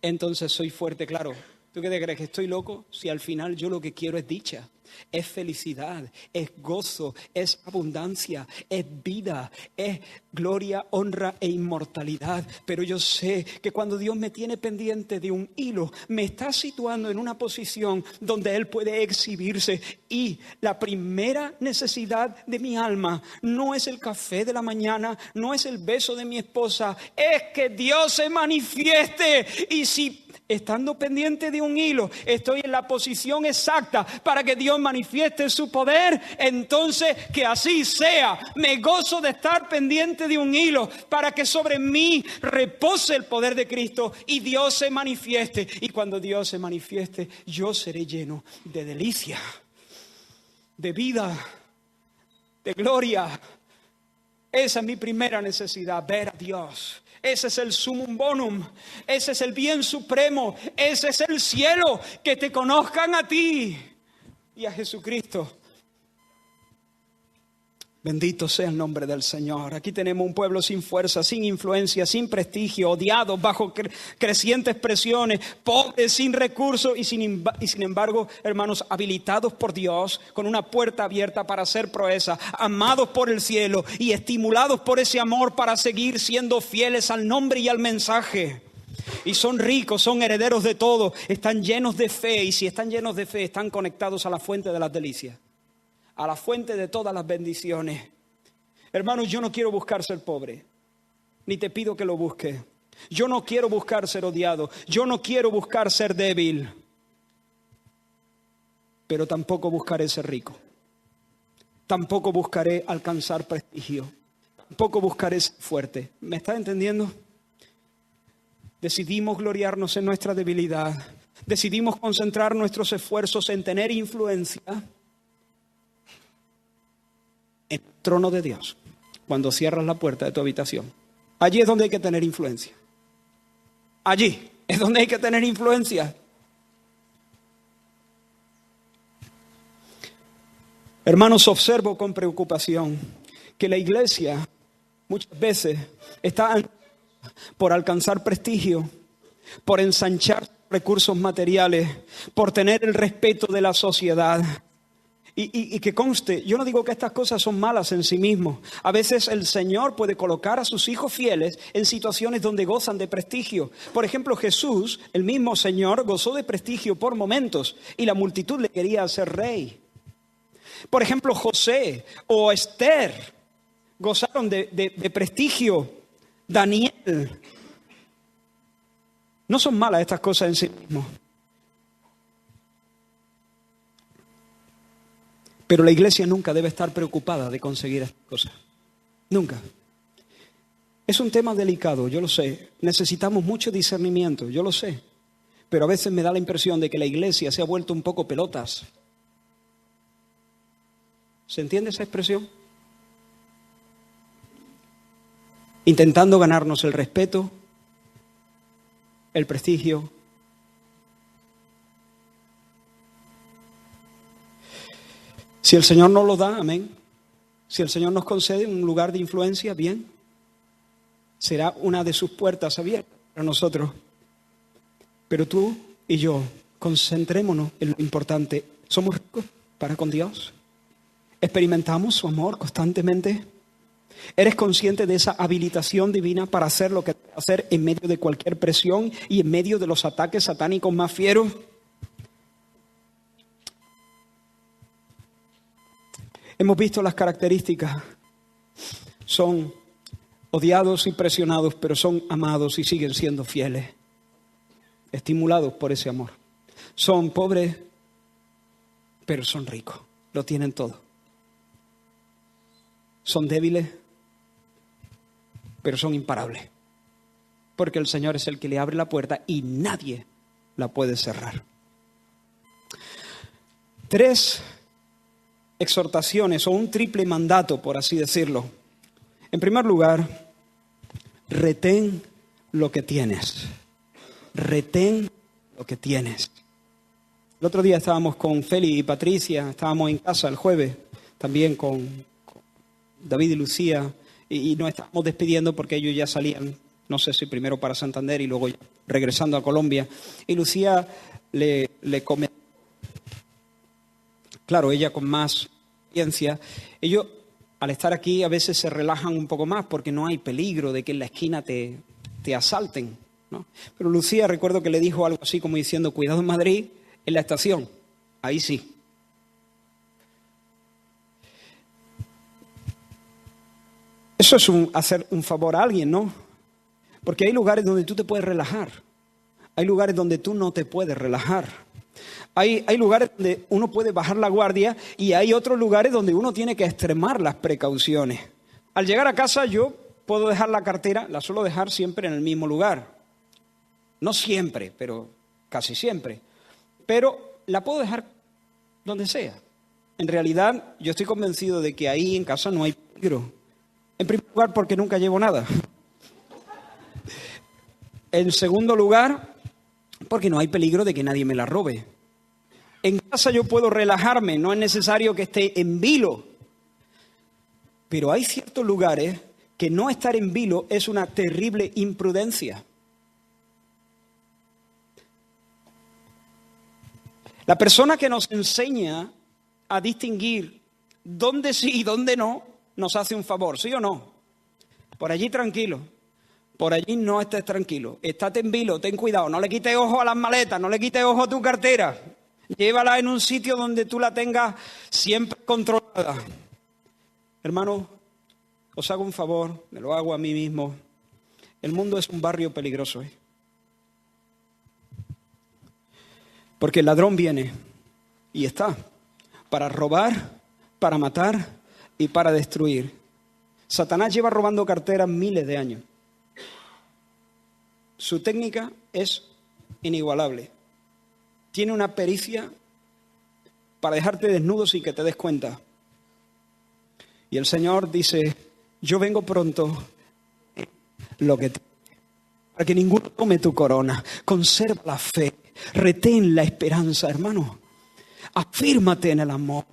entonces soy fuerte. Claro, ¿tú qué te crees? ¿Que estoy loco? Si al final yo lo que quiero es dicha, es felicidad, es gozo, es abundancia, es vida, es gloria, honra e inmortalidad. Pero yo sé que cuando Dios me tiene pendiente de un hilo, me está situando en una posición donde Él puede exhibirse. Y la primera necesidad de mi alma no es el café de la mañana, no es el beso de mi esposa, es que Dios se manifieste. Y si estando pendiente de un hilo, estoy en la posición exacta para que Dios manifieste su poder, entonces que así sea. Me gozo de estar pendiente de un hilo para que sobre mí repose el poder de Cristo y Dios se manifieste. Y cuando Dios se manifieste, yo seré lleno de delicia, de vida, de gloria. Esa es mi primera necesidad, ver a Dios. Ese es el sumum bonum, ese es el bien supremo, ese es el cielo, que te conozcan a ti y a Jesucristo. Bendito sea el nombre del Señor. Aquí tenemos un pueblo sin fuerza, sin influencia, sin prestigio, odiados bajo crecientes presiones, pobres, sin recursos y sin embargo, hermanos, habilitados por Dios con una puerta abierta para hacer proezas, amados por el cielo y estimulados por ese amor para seguir siendo fieles al nombre y al mensaje. Y son ricos, son herederos de todo, están llenos de fe, y si están llenos de fe, están conectados a la fuente de las delicias, a la fuente de todas las bendiciones. Hermanos, yo no quiero buscar ser pobre, ni te pido que lo busques. Yo no quiero buscar ser odiado, yo no quiero buscar ser débil, pero tampoco buscaré ser rico. Tampoco buscaré alcanzar prestigio, tampoco buscaré ser fuerte. ¿Me estás entendiendo? Decidimos gloriarnos en nuestra debilidad, decidimos concentrar nuestros esfuerzos en tener influencia en el trono de Dios, cuando cierras la puerta de tu habitación. Allí es donde hay que tener influencia. Allí es donde hay que tener influencia. Hermanos, observo con preocupación que la iglesia muchas veces está por alcanzar prestigio, por ensanchar recursos materiales, por tener el respeto de la sociedad. Y que conste, yo no digo que estas cosas son malas en sí mismos. A veces el Señor puede colocar a sus hijos fieles en situaciones donde gozan de prestigio. Por ejemplo, Jesús, el mismo Señor, gozó de prestigio por momentos y la multitud le quería hacer rey. Por ejemplo, José o Esther gozaron de prestigio. Daniel. No son malas estas cosas en sí mismos. Pero la iglesia nunca debe estar preocupada de conseguir estas cosas. Nunca. Es un tema delicado, yo lo sé. Necesitamos mucho discernimiento, yo lo sé. Pero a veces me da la impresión de que la iglesia se ha vuelto un poco pelotas. ¿Se entiende esa expresión? Intentando ganarnos el respeto, el prestigio. Si el Señor nos lo da, amén. Si el Señor nos concede un lugar de influencia, bien. Será una de sus puertas abiertas para nosotros. Pero tú y yo, concentrémonos en lo importante. ¿Somos ricos para con Dios? ¿Experimentamos su amor constantemente? ¿Eres consciente de esa habilitación divina para hacer lo que debes hacer en medio de cualquier presión y en medio de los ataques satánicos más fieros? Hemos visto las características. Son odiados y presionados, pero son amados y siguen siendo fieles, estimulados por ese amor. Son pobres, pero son ricos. Lo tienen todo. Son débiles, pero son imparables. Porque el Señor es el que le abre la puerta y nadie la puede cerrar. 3 exhortaciones o un triple mandato, por así decirlo. En primer lugar, retén lo que tienes. Retén lo que tienes. El otro día estábamos con Feli y Patricia, estábamos en casa el jueves, también con David y Lucía, y nos estábamos despidiendo porque ellos ya salían, no sé si primero para Santander y luego ya regresando a Colombia. Y Lucía le comentó, claro, ella con más experiencia, ellos al estar aquí a veces se relajan un poco más porque no hay peligro de que en la esquina te asalten, ¿no? Pero Lucía, recuerdo que le dijo algo así como diciendo, cuidado en Madrid, en la estación, ahí sí. Eso es hacer un favor a alguien, ¿no? Porque hay lugares donde tú te puedes relajar. Hay lugares donde tú no te puedes relajar. Hay lugares donde uno puede bajar la guardia y hay otros lugares donde uno tiene que extremar las precauciones. Al llegar a casa yo puedo dejar la cartera, la suelo dejar siempre en el mismo lugar. No siempre, pero casi siempre. Pero la puedo dejar donde sea. En realidad yo estoy convencido de que ahí en casa no hay peligro. En primer lugar, porque nunca llevo nada. En segundo lugar, porque no hay peligro de que nadie me la robe. En casa yo puedo relajarme, no es necesario que esté en vilo. Pero hay ciertos lugares que no estar en vilo es una terrible imprudencia. La persona que nos enseña a distinguir dónde sí y dónde no, nos hace un favor, ¿sí o no? Por allí tranquilo, por allí no estés tranquilo. Estate en vilo, ten cuidado, no le quites ojo a las maletas, no le quites ojo a tu cartera. Llévala en un sitio donde tú la tengas siempre controlada. Hermano, os hago un favor, me lo hago a mí mismo. El mundo es un barrio peligroso, ¿eh? Porque el ladrón viene y está para robar, para matar y para destruir. Satanás lleva robando carteras miles de años. Su técnica es inigualable. Tiene una pericia para dejarte desnudo sin que te des cuenta. Y el Señor dice, yo vengo pronto, para que ninguno tome tu corona. Conserva la fe, retén la esperanza, hermano. Afírmate en el amor,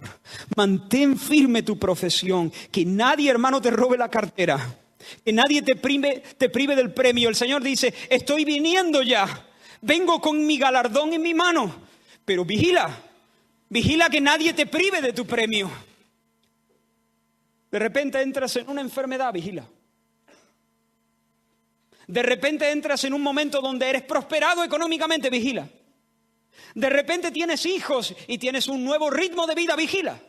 mantén firme tu profesión, que nadie, hermano, te robe la cartera, que nadie te prive del premio. El Señor dice, estoy viniendo ya, vengo con mi galardón en mi mano, pero vigila que nadie te prive de tu premio. De repente entras en una enfermedad, vigila. De repente entras en un momento donde eres prosperado económicamente, vigila. De repente tienes hijos y tienes un nuevo ritmo de vida, vigila.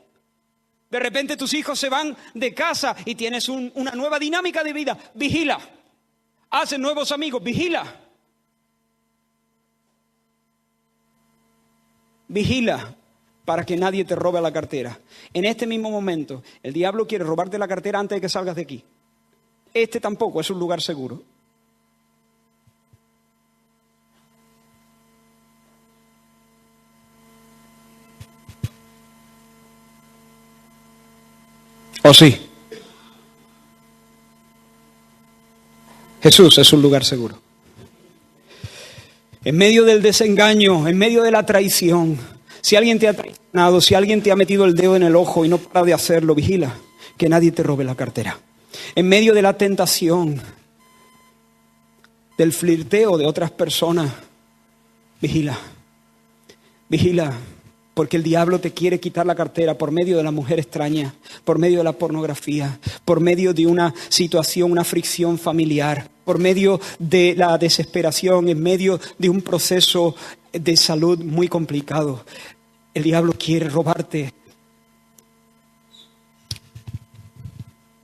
De repente tus hijos se van de casa y tienes una nueva dinámica de vida, vigila. Haces nuevos amigos, vigila. Vigila para que nadie te robe la cartera. En este mismo momento, el diablo quiere robarte la cartera antes de que salgas de aquí. Este tampoco es un lugar seguro. ¿O sí? Jesús es un lugar seguro. En medio del desengaño, en medio de la traición, si alguien te ha traicionado, si alguien te ha metido el dedo en el ojo y no para de hacerlo, vigila que nadie te robe la cartera. En medio de la tentación, del flirteo de otras personas, vigila, porque el diablo te quiere quitar la cartera por medio de la mujer extraña, por medio de la pornografía, por medio de una situación, una fricción familiar, por medio de la desesperación, en medio de un proceso de salud muy complicado. El diablo quiere robarte.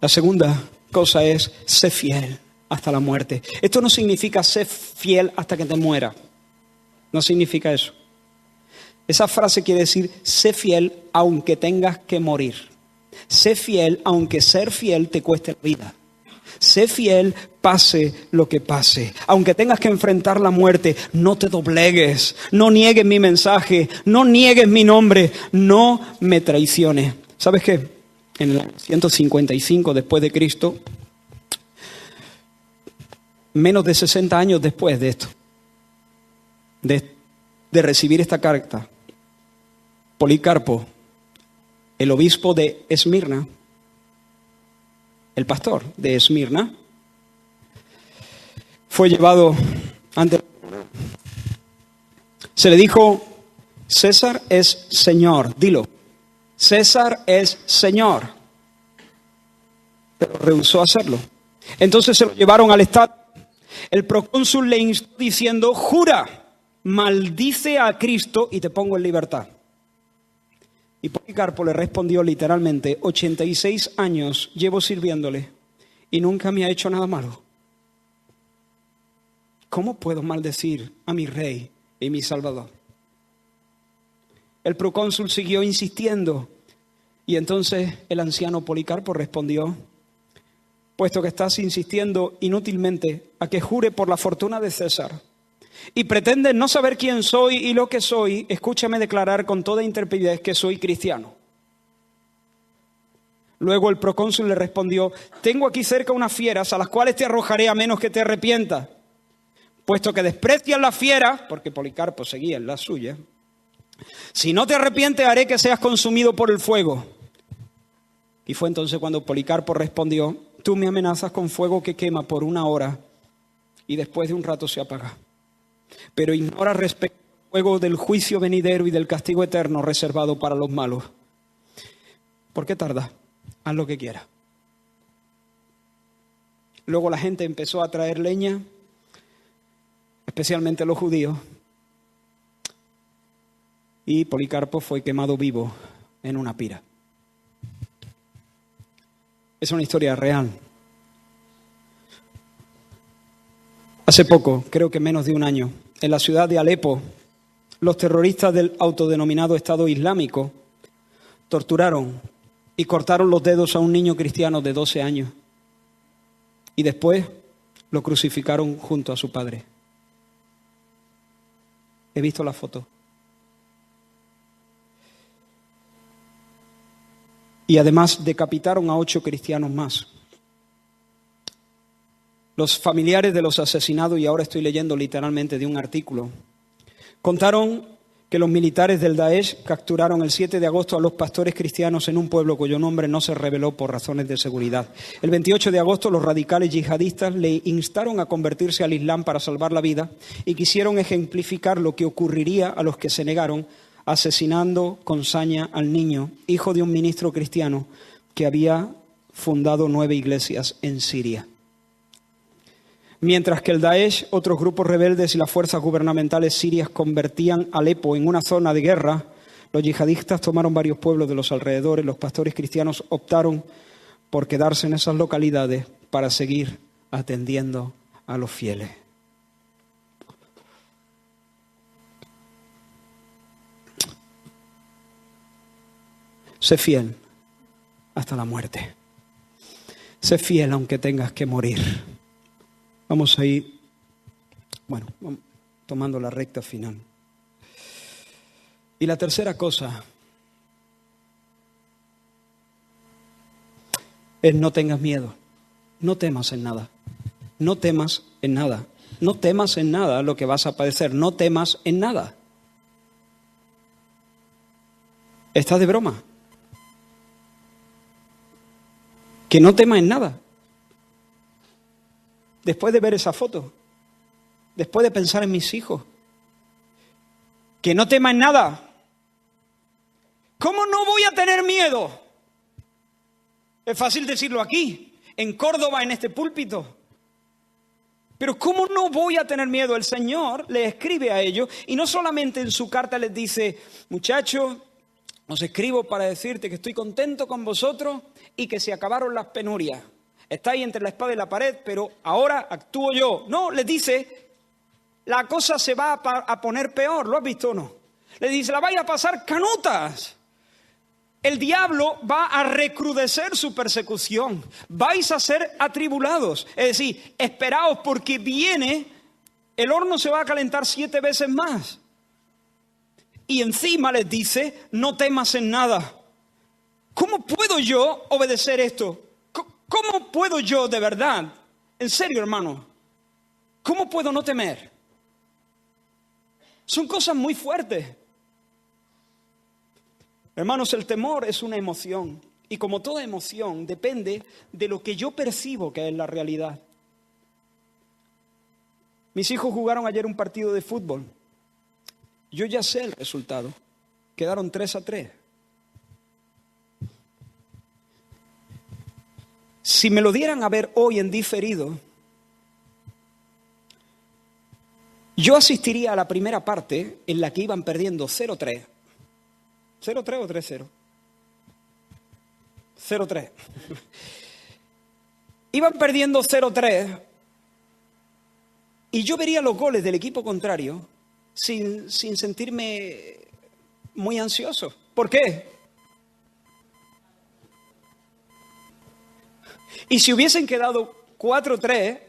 La segunda cosa es, sé fiel hasta la muerte. Esto no significa ser fiel hasta que te muera. No significa eso. Esa frase quiere decir, sé fiel aunque tengas que morir. Sé fiel aunque ser fiel te cueste la vida. Sé fiel pase lo que pase. Aunque tengas que enfrentar la muerte, no te doblegues. No niegues mi mensaje. No niegues mi nombre. No me traiciones. ¿Sabes qué? En el 155 después de Cristo, menos de 60 años después de esto, de recibir esta carta, Policarpo, el obispo de Esmirna, el pastor de Esmirna, fue llevado ante... Se le dijo, César es Señor, dilo, César es Señor, pero rehusó hacerlo. Entonces se lo llevaron al estado. El procónsul le instó diciendo, jura, maldice a Cristo y te pongo en libertad. Y Policarpo le respondió literalmente, 86 años llevo sirviéndole y nunca me ha hecho nada malo. ¿Cómo puedo maldecir a mi rey y mi salvador? El procónsul siguió insistiendo y entonces el anciano Policarpo respondió, puesto que estás insistiendo inútilmente a que jure por la fortuna de César y pretendes no saber quién soy y lo que soy, escúchame declarar con toda intrepidez que soy cristiano. Luego el procónsul le respondió, tengo aquí cerca unas fieras a las cuales te arrojaré a menos que te arrepientas. Puesto que desprecias las fieras, porque Policarpo seguía en la suya, si no te arrepientes haré que seas consumido por el fuego. Y fue entonces cuando Policarpo respondió, tú me amenazas con fuego que quema por 1 hora y después de un rato se apaga. Pero ignora respecto al fuego del juicio venidero y del castigo eterno reservado para los malos. ¿Por qué tardas? Haz lo que quieras. Luego la gente empezó a traer leña, especialmente los judíos, y Policarpo fue quemado vivo en una pira. Es una historia real. Hace poco, creo que menos de un año, en la ciudad de Alepo, los terroristas del autodenominado Estado Islámico torturaron y cortaron los dedos a un niño cristiano de 12 años y después lo crucificaron junto a su padre. He visto la foto. Y además decapitaron a 8 cristianos más. Los familiares de los asesinados, y ahora estoy leyendo literalmente de un artículo, contaron que los militares del Daesh capturaron el 7 de agosto a los pastores cristianos en un pueblo cuyo nombre no se reveló por razones de seguridad. El 28 de agosto los radicales yihadistas le instaron a convertirse al Islam para salvar la vida y quisieron ejemplificar lo que ocurriría a los que se negaron, asesinando con saña al niño, hijo de un ministro cristiano que había fundado 9 iglesias en Siria. Mientras que el Daesh, otros grupos rebeldes y las fuerzas gubernamentales sirias convertían Alepo en una zona de guerra, los yihadistas tomaron varios pueblos de los alrededores. Los pastores cristianos optaron por quedarse en esas localidades para seguir atendiendo a los fieles. Sé fiel hasta la muerte. Sé fiel aunque tengas que morir. Vamos a ir, tomando la recta final. Y la tercera cosa es no tengas miedo. No temas en nada. No temas en nada. No temas en nada lo que vas a padecer. No temas en nada. ¿Estás de broma? Que no temas en nada. Después de ver esa foto, después de pensar en mis hijos, que no temas en nada. ¿Cómo no voy a tener miedo? Es fácil decirlo aquí, en Córdoba, en este púlpito. Pero ¿cómo no voy a tener miedo? El Señor le escribe a ellos y no solamente en su carta les dice, muchachos, os escribo para decirte que estoy contento con vosotros y que se acabaron las penurias. Estáis entre la espada y la pared, pero ahora actúo yo. No, les dice, la cosa se va a poner peor, ¿lo has visto o no? Les dice, la vais a pasar canutas. El diablo va a recrudecer su persecución. Vais a ser atribulados. Es decir, esperaos porque viene, el horno se va a calentar 7 veces más. Y encima les dice, no temas en nada. ¿Cómo puedo yo obedecer esto? ¿Cómo puedo yo de verdad? En serio, hermano. ¿Cómo puedo no temer? Son cosas muy fuertes. Hermanos, el temor es una emoción. Y como toda emoción, depende de lo que yo percibo que es la realidad. Mis hijos jugaron ayer un partido de fútbol. Yo ya sé el resultado. Quedaron 3-3. Si me lo dieran a ver hoy en diferido, yo asistiría a la primera parte en la que iban perdiendo 0-3. ¿0-3 o 3-0? 0-3. Iban perdiendo 0-3 y yo vería los goles del equipo contrario sin sentirme muy ansioso. ¿Por qué? Y si hubiesen quedado 4-3,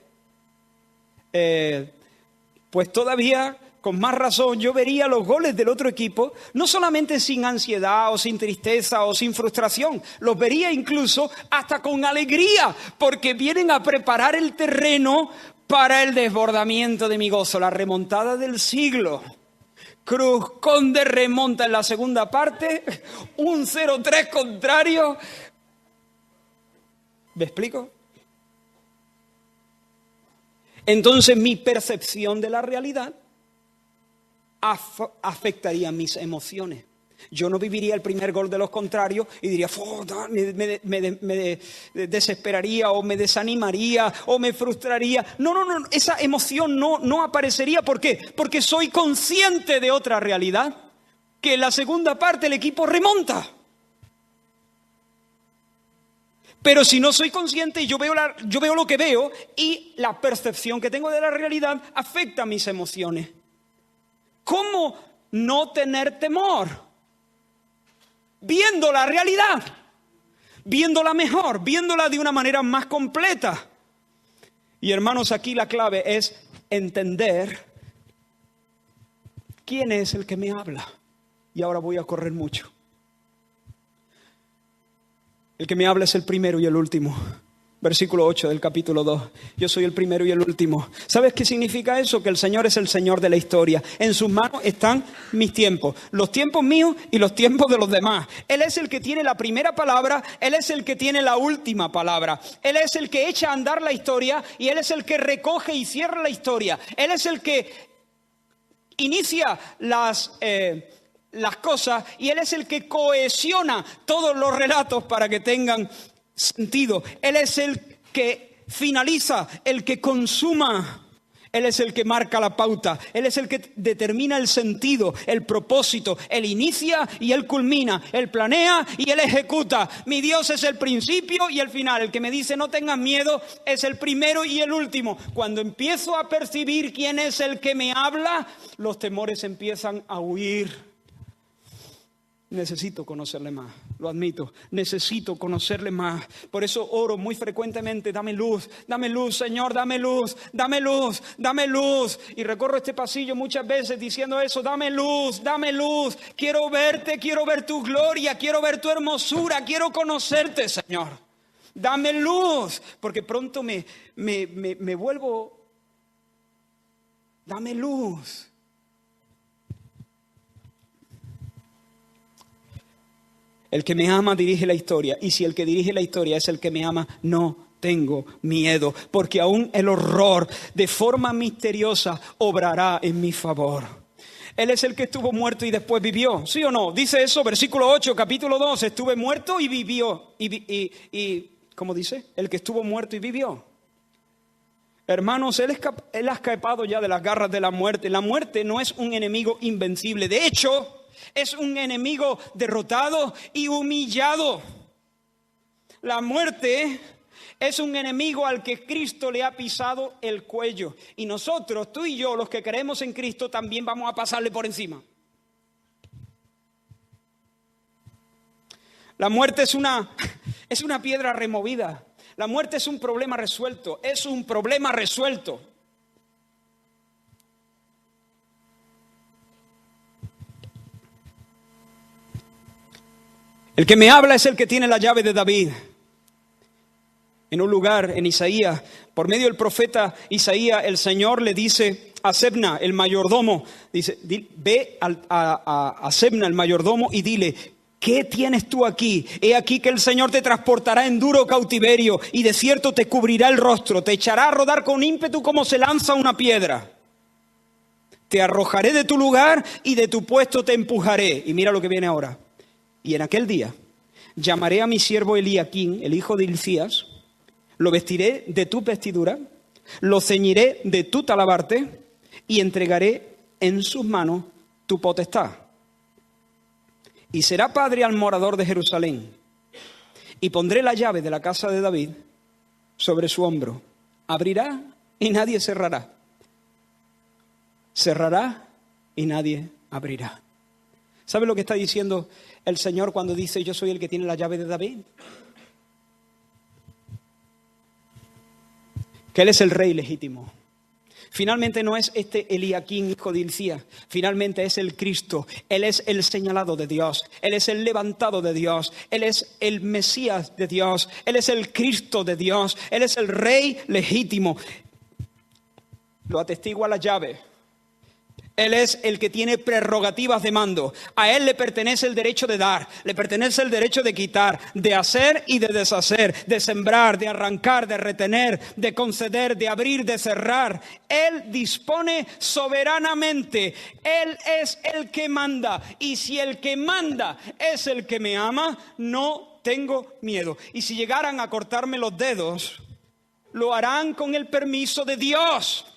pues todavía con más razón yo vería los goles del otro equipo, no solamente sin ansiedad o sin tristeza o sin frustración, los vería incluso hasta con alegría, porque vienen a preparar el terreno para el desbordamiento de mi gozo, la remontada del siglo. Cruz Conde remonta en la segunda parte, un 0-3 contrario. ¿Me explico? Entonces mi percepción de la realidad afectaría mis emociones. Yo no viviría el primer gol de los contrarios y diría, me desesperaría o me desanimaría o me frustraría. No, esa emoción no aparecería. ¿Por qué? Porque soy consciente de otra realidad, que en la segunda parte el equipo remonta. Pero si no soy consciente, yo veo lo que veo y la percepción que tengo de la realidad afecta a mis emociones. ¿Cómo no tener temor? Viendo la realidad, viéndola mejor, viéndola de una manera más completa. Y hermanos, aquí la clave es entender quién es el que me habla. Y ahora voy a correr mucho. El que me habla es el primero y el último. Versículo 8 del capítulo 2. Yo soy el primero y el último. ¿Sabes qué significa eso? Que el Señor es el Señor de la historia. En sus manos están mis tiempos. Los tiempos míos y los tiempos de los demás. Él es el que tiene la primera palabra. Él es el que tiene la última palabra. Él es el que echa a andar la historia. Y Él es el que recoge y cierra la historia. Él es el que inicia las cosas. Y Él es el que cohesiona todos los relatos para que tengan sentido. Él es el que finaliza, el que consuma. Él es el que marca la pauta. Él es el que determina el sentido, el propósito. Él inicia y Él culmina. Él planea y Él ejecuta. Mi Dios es el principio y el final. El que me dice no tengas miedo es el primero y el último. Cuando empiezo a percibir quién es el que me habla, los temores empiezan a huir. Necesito conocerle más, lo admito, necesito conocerle más. Por eso oro muy frecuentemente, dame luz, Señor, dame luz, dame luz, dame luz. Y recorro este pasillo muchas veces diciendo eso, dame luz, quiero verte, quiero ver tu gloria, quiero ver tu hermosura, quiero conocerte, Señor. Dame luz, porque pronto me vuelvo, dame luz. El que me ama dirige la historia, y si el que dirige la historia es el que me ama, no tengo miedo, porque aún el horror de forma misteriosa obrará en mi favor. Él es el que estuvo muerto y después vivió, ¿sí o no? Dice eso, versículo 8, capítulo 2, estuve muerto y vivió. Y ¿cómo dice? El que estuvo muerto y vivió. Hermanos, Él ha escapado ya de las garras de la muerte. La muerte no es un enemigo invencible. De hecho, es un enemigo derrotado y humillado. La muerte es un enemigo al que Cristo le ha pisado el cuello. Y nosotros, tú y yo, los que creemos en Cristo, también vamos a pasarle por encima. La muerte es una piedra removida. La muerte es un problema resuelto. Es un problema resuelto. El que me habla es el que tiene la llave de David. En un lugar, en Isaías, por medio del profeta Isaías, el Señor le dice a Sebna, el mayordomo, dice, ve a Sebna, el mayordomo, y dile, ¿qué tienes tú aquí? He aquí que el Señor te transportará en duro cautiverio y de cierto te cubrirá el rostro, te echará a rodar con ímpetu como se lanza una piedra. Te arrojaré de tu lugar y de tu puesto te empujaré. Y mira lo que viene ahora. Y en aquel día llamaré a mi siervo Eliaquín, el hijo de Hilcías, lo vestiré de tu vestidura, lo ceñiré de tu talabarte y entregaré en sus manos tu potestad. Y será padre al morador de Jerusalén. Y pondré la llave de la casa de David sobre su hombro. Abrirá y nadie cerrará. Cerrará y nadie abrirá. ¿Sabe lo que está diciendo el Señor cuando dice yo soy el que tiene la llave de David? Que Él es el rey legítimo. Finalmente no es Eliaquín, hijo de Hilcías. Finalmente es el Cristo. Él es el señalado de Dios. Él es el levantado de Dios. Él es el Mesías de Dios. Él es el Cristo de Dios. Él es el rey legítimo. Lo atestigua la llave. Él es el que tiene prerrogativas de mando. A Él le pertenece el derecho de dar, le pertenece el derecho de quitar, de hacer y de deshacer, de sembrar, de arrancar, de retener, de conceder, de abrir, de cerrar. Él dispone soberanamente. Él es el que manda. Y si el que manda es el que me ama, no tengo miedo. Y si llegaran a cortarme los dedos, lo harán con el permiso de Dios.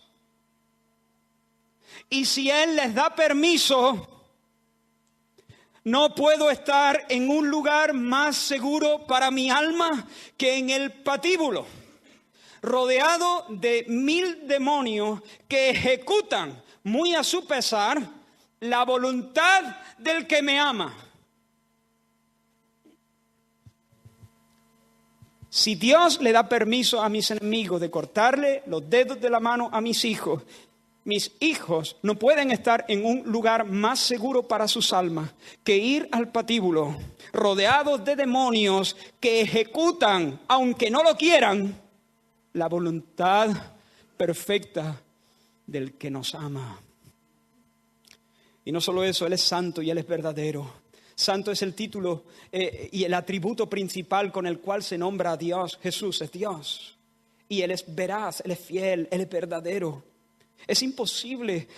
Y si Él les da permiso, no puedo estar en un lugar más seguro para mi alma que en el patíbulo, rodeado de 1000 demonios que ejecutan, muy a su pesar, la voluntad del que me ama. Si Dios le da permiso a mis enemigos de cortarle los dedos de la mano a mis hijos, mis hijos no pueden estar en un lugar más seguro para sus almas que ir al patíbulo, rodeados de demonios que ejecutan, aunque no lo quieran, la voluntad perfecta del que nos ama. Y no solo eso, Él es santo y Él es verdadero. Santo es el título y el atributo principal con el cual se nombra a Dios. Jesús es Dios. Y Él es veraz, Él es fiel, Él es verdadero. Es imposible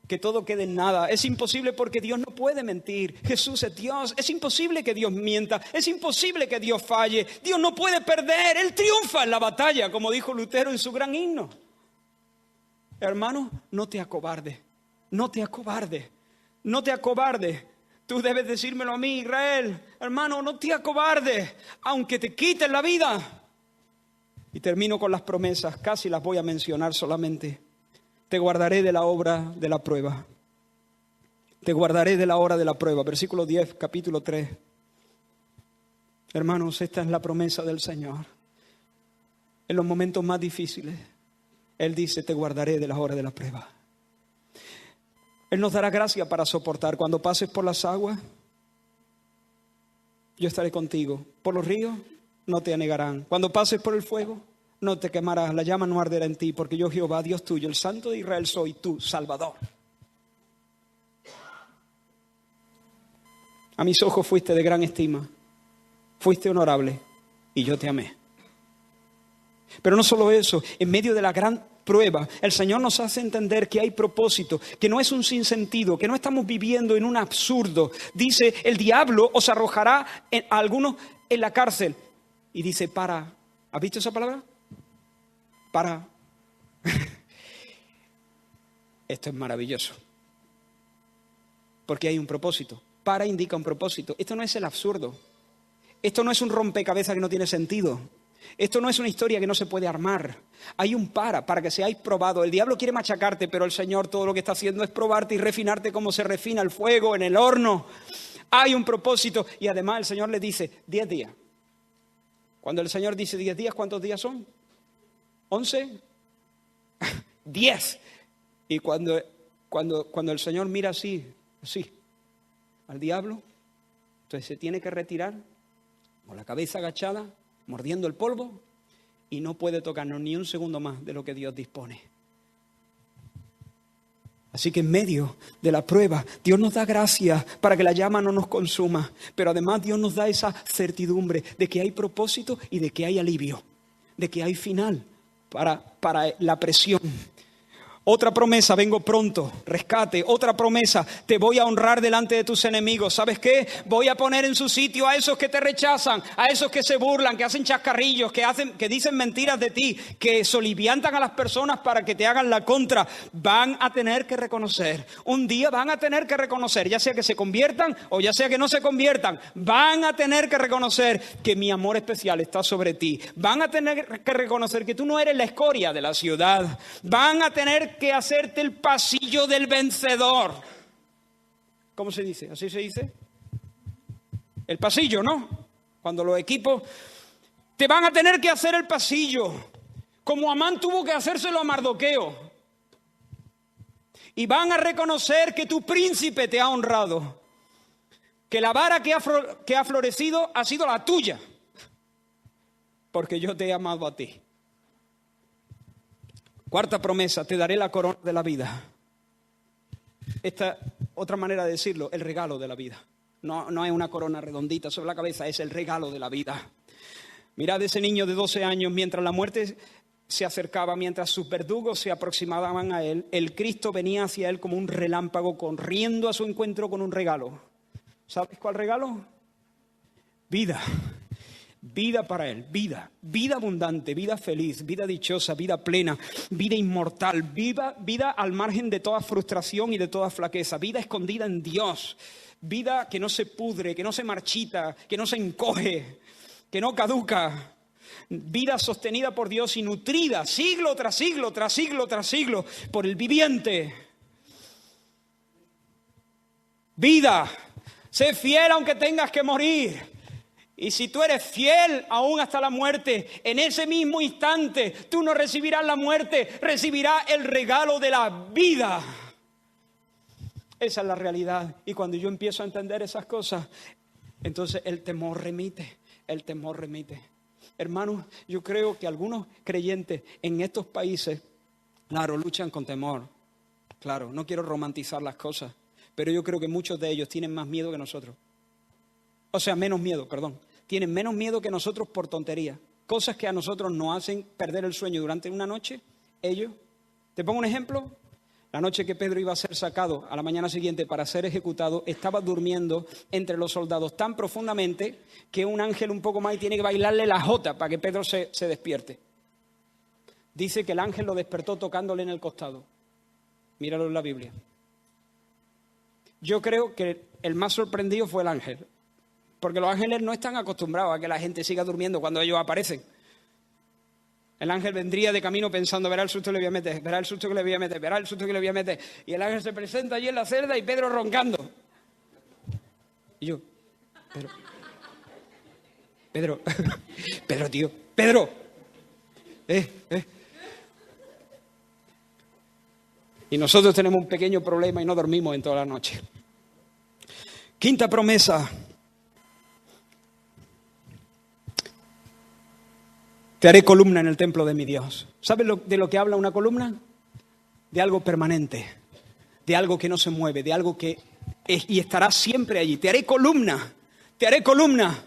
que todo quede en nada. Es imposible porque Dios no puede mentir. Jesús es Dios. Es imposible que Dios mienta. Es imposible que Dios falle. Dios no puede perder. Él triunfa en la batalla, como dijo Lutero en su gran himno. Hermano, no te acobardes. No te acobardes. No te acobardes. Tú debes decírmelo a mí, Israel. Hermano, no te acobardes, aunque te quiten la vida. Y termino con las promesas, casi las voy a mencionar solamente. Te guardaré de la obra de la prueba. Te guardaré de la hora de la prueba. Versículo 10, capítulo 3. Hermanos, esta es la promesa del Señor. En los momentos más difíciles, Él dice, te guardaré de la hora de la prueba. Él nos dará gracia para soportar. Cuando pases por las aguas, yo estaré contigo. Por los ríos, no te anegarán. Cuando pases por el fuego, no te quemarás. La llama no arderá en ti, porque yo, Jehová, Dios tuyo, el Santo de Israel, soy tu Salvador. A mis ojos fuiste de gran estima. Fuiste honorable y yo te amé. Pero no solo eso, en medio de la gran prueba, el Señor nos hace entender que hay propósito, que no es un sinsentido, que no estamos viviendo en un absurdo. Dice, el diablo os arrojará a algunos en la cárcel. Y dice, para. ¿Has visto esa palabra? Para. Esto es maravilloso. Porque hay un propósito. Para indica un propósito. Esto no es el absurdo. Esto no es un rompecabezas que no tiene sentido. Esto no es una historia que no se puede armar. Hay un para que seáis probados. El diablo quiere machacarte, pero el Señor todo lo que está haciendo es probarte y refinarte como se refina el fuego en el horno. Hay un propósito. Y además el Señor le dice, 10 días. Cuando el Señor dice 10 días, ¿cuántos días son? ¿11? 10. Y cuando el Señor mira así, al diablo, entonces se tiene que retirar con la cabeza agachada, mordiendo el polvo, y no puede tocarnos ni un segundo más de lo que Dios dispone. Así que en medio de la prueba, Dios nos da gracia para que la llama no nos consuma, pero además Dios nos da esa certidumbre de que hay propósito y de que hay alivio, de que hay final para la presión. Otra promesa, vengo pronto, rescate. Otra promesa, te voy a honrar delante de tus enemigos. ¿Sabes qué? Voy a poner en su sitio a esos que te rechazan, a esos que se burlan, que hacen chascarrillos, que dicen mentiras de ti, que soliviantan a las personas para que te hagan la contra. Van a tener que reconocer, un día van a tener que reconocer, ya sea que se conviertan o ya sea que no se conviertan, van a tener que reconocer que mi amor especial está sobre ti. Van a tener que reconocer que tú no eres la escoria de la ciudad. Van a tener que hacerte el pasillo del vencedor. ¿Cómo se dice? ¿Así se dice? El pasillo, ¿no? Cuando los equipos te van a tener que hacer el pasillo, como Amán tuvo que hacérselo a Mardoqueo. Y van a reconocer que tu príncipe te ha honrado, que la vara que ha florecido ha sido la tuya, porque yo te he amado a ti. Cuarta promesa, te daré la corona de la vida. Esta otra manera de decirlo, el regalo de la vida. No es una corona redondita sobre la cabeza, es el regalo de la vida. Mirad ese niño de 12 años, mientras la muerte se acercaba, mientras sus verdugos se aproximaban a él, el Cristo venía hacia él como un relámpago, corriendo a su encuentro con un regalo. ¿Sabes cuál regalo? Vida. Vida para él, vida abundante, vida feliz, vida dichosa, vida plena, vida inmortal, vida al margen de toda frustración y de toda flaqueza, vida escondida en Dios, vida que no se pudre, que no se marchita, que no se encoge, que no caduca, vida sostenida por Dios y nutrida siglo tras siglo, tras siglo, tras siglo por el viviente. Vida, sé fiel aunque tengas que morir. Y si tú eres fiel aún hasta la muerte, en ese mismo instante tú no recibirás la muerte, recibirás el regalo de la vida. Esa es la realidad. Y cuando yo empiezo a entender esas cosas, entonces el temor remite, el temor remite. Hermanos, yo creo que algunos creyentes en estos países, claro, luchan con temor. Claro, no quiero romantizar las cosas, pero yo creo que muchos de ellos tienen más miedo que nosotros. O sea, menos miedo, perdón. Tienen menos miedo que nosotros por tonterías. Cosas que a nosotros nos hacen perder el sueño durante una noche, ellos. Te pongo un ejemplo. La noche que Pedro iba a ser sacado a la mañana siguiente para ser ejecutado, estaba durmiendo entre los soldados tan profundamente que un ángel un poco más y tiene que bailarle la jota para que Pedro se despierte. Dice que el ángel lo despertó tocándole en el costado. Míralo en la Biblia. Yo creo que el más sorprendido fue el ángel, porque los ángeles no están acostumbrados a que la gente siga durmiendo cuando ellos aparecen. El ángel vendría de camino pensando, verá el susto que le voy a meter, verá el susto que le voy a meter, verá el susto que le voy a meter. Y el ángel se presenta allí en la celda y Pedro roncando. Y yo, Pedro, tío, Pedro. Y nosotros tenemos un pequeño problema y no dormimos en toda la noche. Quinta promesa. Te haré columna en el templo de mi Dios. ¿Sabes de lo que habla una columna? De algo permanente, de algo que no se mueve, de algo que es y estará siempre allí. Te haré columna, te haré columna.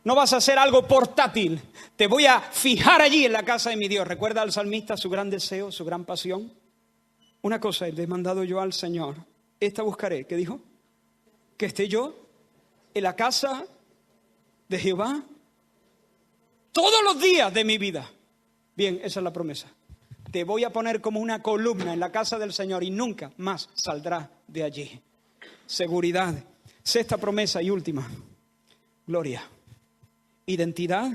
No vas a hacer algo portátil. Te voy a fijar allí en la casa de mi Dios. ¿Recuerda al salmista su gran deseo, su gran pasión? Una cosa he demandado yo al Señor. Esta buscaré. ¿Qué dijo? Que esté yo en la casa de Jehová todos los días de mi vida. Bien, esa es la promesa. Te voy a poner como una columna en la casa del Señor y nunca más saldrá de allí. Seguridad. Sexta promesa y última. Gloria. Identidad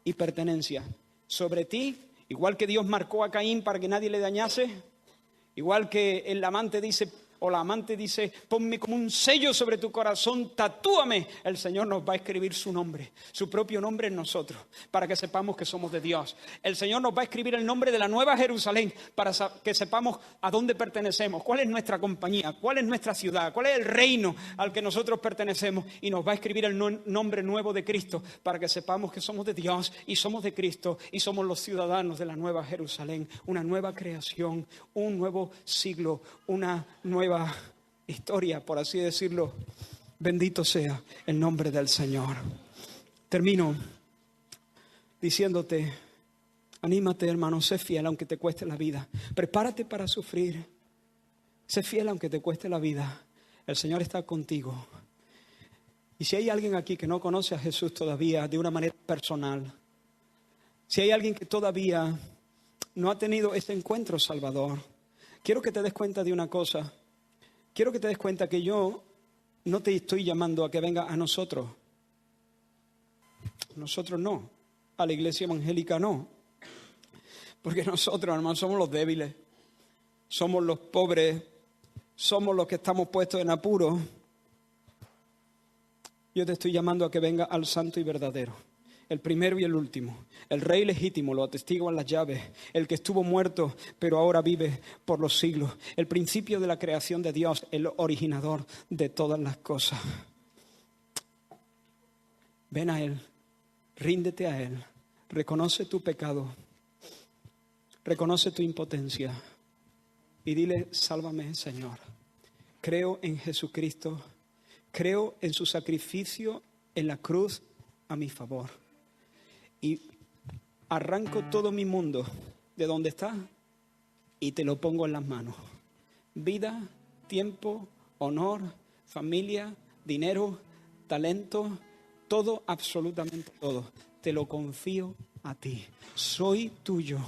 y pertenencia. Sobre ti, igual que Dios marcó a Caín para que nadie le dañase, igual que el amante dice, o la amante dice, ponme como un sello sobre tu corazón, tatúame. El Señor nos va a escribir su nombre, su propio nombre en nosotros, para que sepamos que somos de Dios. El Señor nos va a escribir el nombre de la Nueva Jerusalén, para que sepamos a dónde pertenecemos, cuál es nuestra compañía, cuál es nuestra ciudad, cuál es el reino al que nosotros pertenecemos. Y nos va a escribir el nombre nuevo de Cristo, para que sepamos que somos de Dios y somos de Cristo y somos los ciudadanos de la Nueva Jerusalén. Una nueva creación, un nuevo siglo, una nueva historia, por así decirlo. Bendito sea el nombre del Señor. Termino diciéndote, anímate, hermano, sé fiel aunque te cueste la vida. Prepárate para sufrir. Sé fiel aunque te cueste la vida. El Señor está contigo. Y si hay alguien aquí que no conoce a Jesús todavía de una manera personal, si hay alguien que todavía no ha tenido ese encuentro salvador, quiero que te des cuenta de una cosa. Quiero que te des cuenta que yo no te estoy llamando a que venga a nosotros. Nosotros no. A la iglesia evangélica no. Porque nosotros, hermanos, somos los débiles. Somos los pobres. Somos los que estamos puestos en apuros. Yo te estoy llamando a que venga al santo y verdadero. El primero y el último, el rey legítimo, lo atestiguan las llaves, el que estuvo muerto pero ahora vive por los siglos, el principio de la creación de Dios, el originador de todas las cosas. Ven a Él, ríndete a Él, reconoce tu pecado, reconoce tu impotencia y dile, sálvame, Señor. Creo en Jesucristo, creo en su sacrificio en la cruz a mi favor. Y arranco todo mi mundo de donde está y te lo pongo en las manos. Vida, tiempo, honor, familia, dinero, talento, todo, absolutamente todo. Te lo confío a ti. Soy tuyo.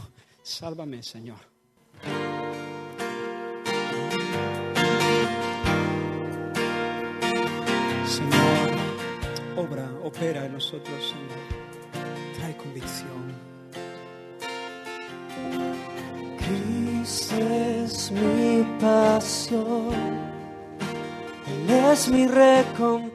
Sálvame, Señor. Señor, opera en nosotros, Señor. Trae convicción. Cristo es mi pasión, Él es mi recompensa,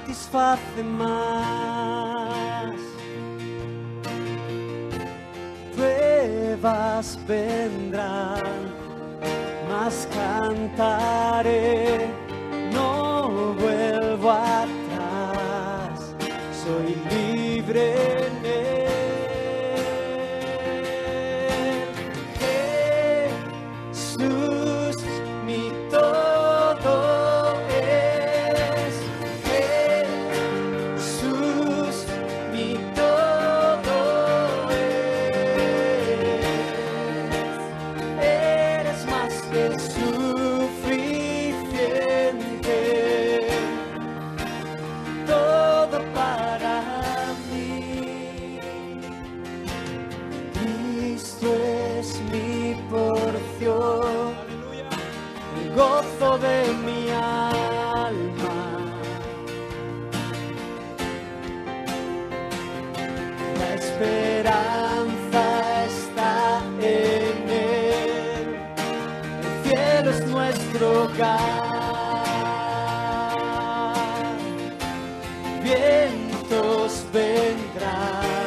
satisface más. Pruebas vendrán, mas cantaré, no vuelvo atrás, soy libre en él. Jesús, mi todo es. Jesús, mi todo es. Eres más que suficiente, todo para mí. Cristo es mi porción, el gozo de mi alma. La esperanza está en él, el cielo es nuestro hogar. Vientos vendrán,